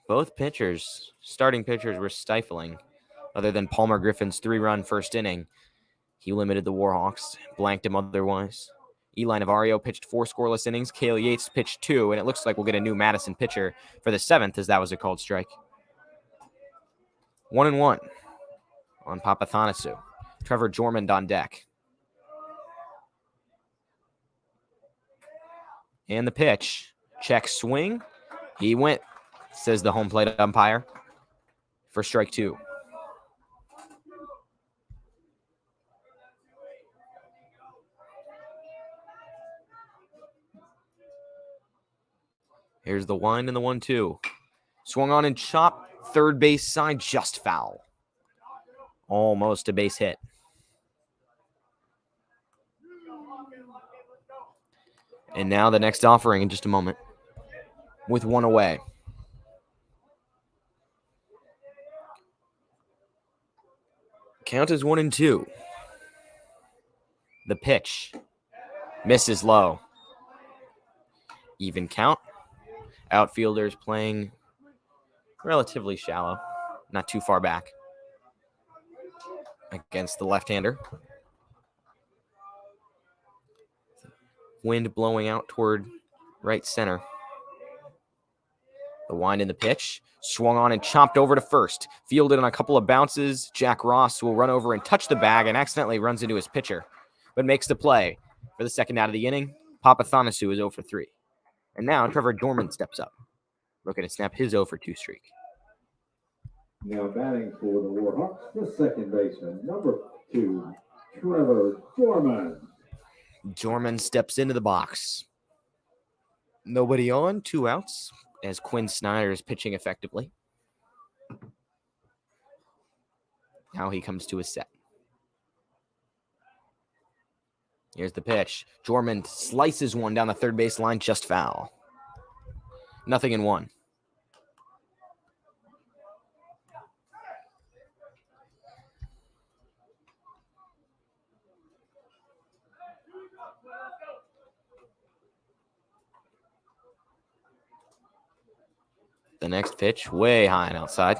Both pitchers, starting pitchers, were stifling. Other than Palmer Griffin's 3-run first inning, he limited the Warhawks, blanked him otherwise. Eli Navarro pitched 4 scoreless innings. Cale Yates pitched 2, and it looks like we'll get a new Madison pitcher for the 7th, as that was a called strike. 1-1 on Papathanasu. Trevor Jormond on deck. And the pitch. Check swing. He went, says the home plate umpire, for strike 2. Here's the wind and the 1-2. Swung on and chopped. Third base side, just foul. Almost a base hit. And now the next offering in just a moment. With 1 away. Count is 1-2. The pitch. Misses low. Even count. Outfielders playing relatively shallow. Not too far back. Against the left-hander. Wind blowing out toward right center. The wind in the pitch. Swung on and chopped over to first. Fielded on a couple of bounces. Jack Ross will run over and touch the bag and accidentally runs into his pitcher, but makes the play for the second out of the inning. Papathanasu is 0 for 3. And now Trevor Dorman steps up, looking to snap his 0 for 2 streak. Now batting for the Warhawks, the second baseman, number 2, Trevor Dorman. Dorman steps into the box. Nobody on, 2 outs, as Quinn Snyder is pitching effectively. Now he comes to his set. Here's the pitch. Dorman slices one down the third base line, just foul. 0-1. The next pitch, way high and outside.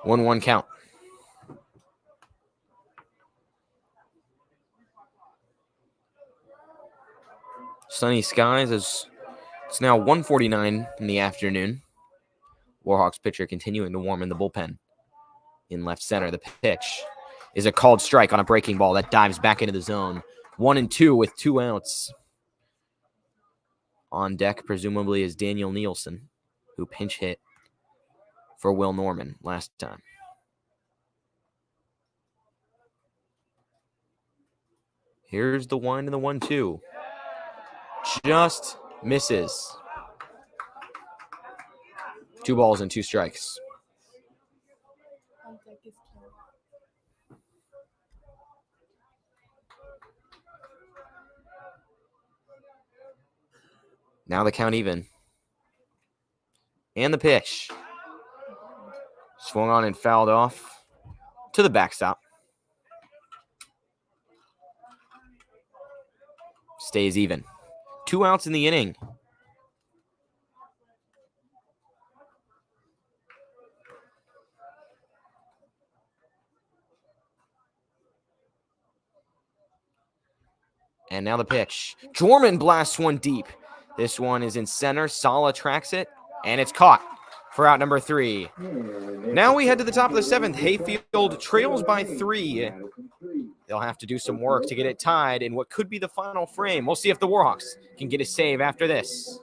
1-1 count. Sunny skies as It's now 1:49 in the afternoon. Warhawks pitcher continuing to warm in the bullpen. In left center, the pitch is a called strike on a breaking ball that dives back into the zone. 1-2 with 2 outs. On deck, presumably, is Daniel Nielsen, who pinch hit for Will Norman last time. Here's the 1 and the 1-2. Just misses. 2 balls and 2 strikes. Now the count even. And the pitch. Swung on and fouled off to the backstop. Stays even. 2 outs in the inning. And now the pitch. Jorman blasts one deep. This one is in center. Sala tracks it, and it's caught for out number 3. Now we head to the top of the 7th. Hayfield trails by 3. They'll have to do some work to get it tied in what could be the final frame. We'll see if the Warhawks can get a save after this.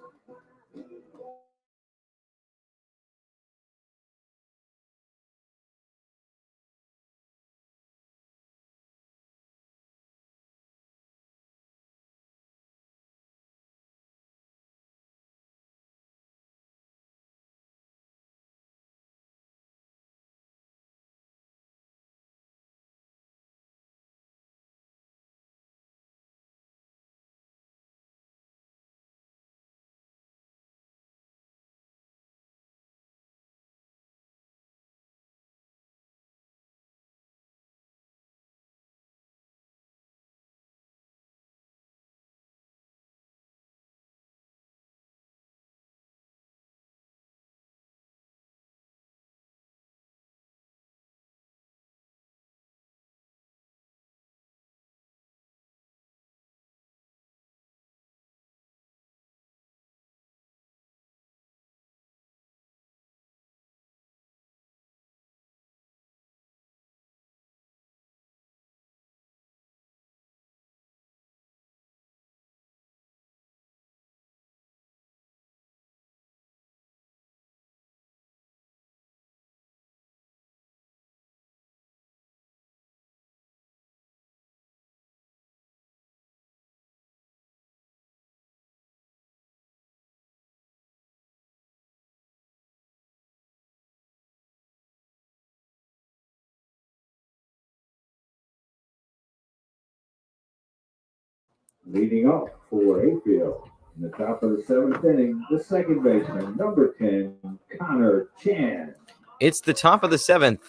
Leading off for Hayfield in the top of the 7th inning, the second baseman, number 10, Connor Chan. It's the top of the 7th,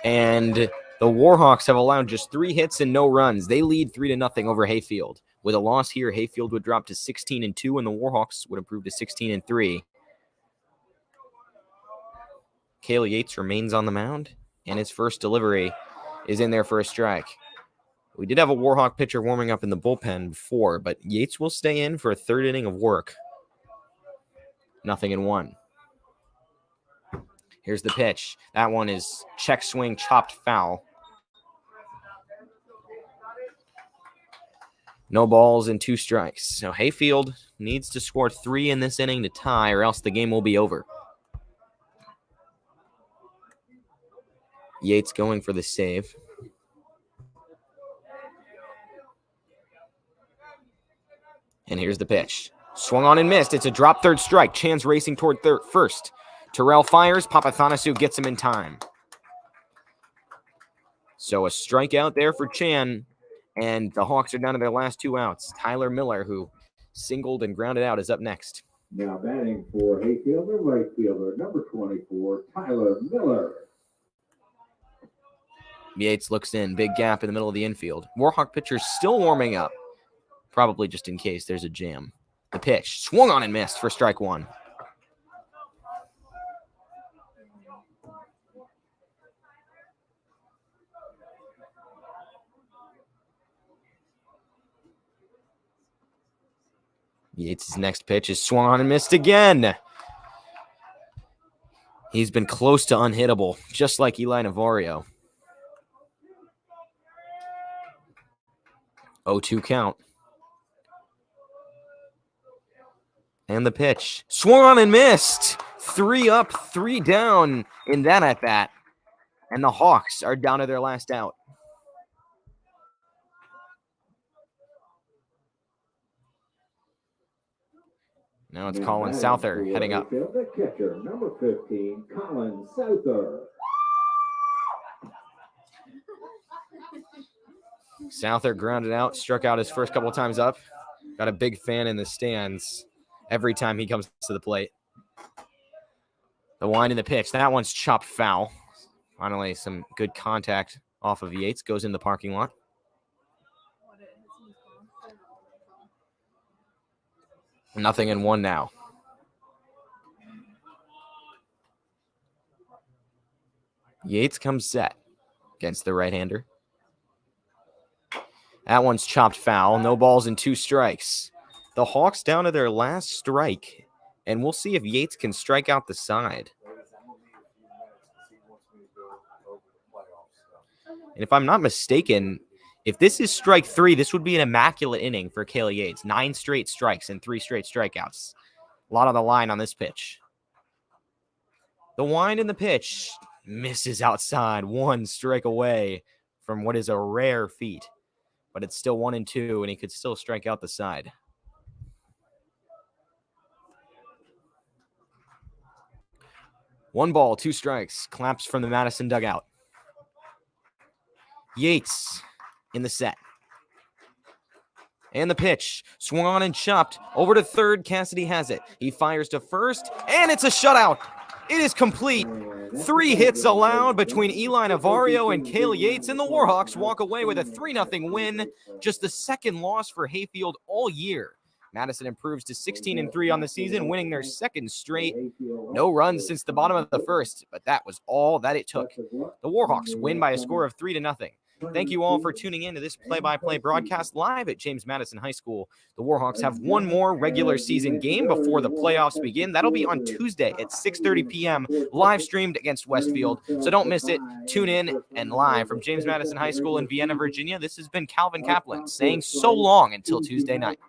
and the Warhawks have allowed just 3 hits and no runs. They lead 3-0 over Hayfield. With a loss here, Hayfield would drop to 16-2, and the Warhawks would improve to 16-3. Cale Yates remains on the mound, and his first delivery is in there for a strike. We did have a Warhawk pitcher warming up in the bullpen before, but Yates will stay in for a 3rd inning of work. 0-1. Here's the pitch. That one is check swing, chopped foul. No balls and 2 strikes. So Hayfield needs to score 3 in this inning to tie, or else the game will be over. Yates going for the save. And here's the pitch. Swung on and missed. It's a drop 3rd strike. Chan's racing toward first. Terrell fires. Papathanasu gets him in time. So a strikeout there for Chan. And the Hawks are down to their last 2 outs. Tyler Miller, who singled and grounded out, is up next. Now batting for Hayfield, the right fielder, number 24, Tyler Miller. Yates looks in. Big gap in the middle of the infield. Warhawk pitcher still warming up. Probably just in case there's a jam. The pitch. Swung on and missed for strike 1. Yates' next pitch is swung on and missed again. He's been close to unhittable, just like Eli Navarro. 0-2 count. And the pitch. Swung on and missed. 3 up, 3 down in that at-bat. And the Hawks are down to their last out. Now it's Colin Souther heading up. The catcher, number 15, Colin Souther. Souther grounded out, struck out his first couple of times up. Got a big fan in the stands every time he comes to the plate. The wind in the pitch. That one's chopped foul. Finally, some good contact off of Yates. Goes in the parking lot. Nothing in 1 now. Yates comes set against the right-hander. That one's chopped foul. No balls and 2 strikes. The Hawks down to their last strike, and we'll see if Yates can strike out the side. And if I'm not mistaken, if this is strike 3, this would be an immaculate inning for Cale Yates. 9 straight strikes and 3 straight strikeouts. A lot on the line on this pitch. The wind in the pitch misses outside. 1 strike away from what is a rare feat. But it's still 1-2, and he could still strike out the side. One ball, 2 strikes. Claps from the Madison dugout. Yates in the set. And the pitch. Swung on and chopped. Over to third. Cassidy has it. He fires to first, and it's a shutout. It is complete. 3 hits allowed between Eli Navarro and Cale Yates, and the Warhawks walk away with a 3-0 win. Just the second loss for Hayfield all year. Madison improves to 16-3 on the season, winning their 2nd straight. No runs since the bottom of the first, but that was all that it took. The Warhawks win by a score of 3-0. Thank you all for tuning in to this play-by-play broadcast live at James Madison High School. The Warhawks have one more regular season game before the playoffs begin. That'll be on Tuesday at 6:30 p.m., live streamed against Westfield. So don't miss it. Tune in, and live from James Madison High School in Vienna, Virginia, this has been Calvin Kaplan saying so long until Tuesday night.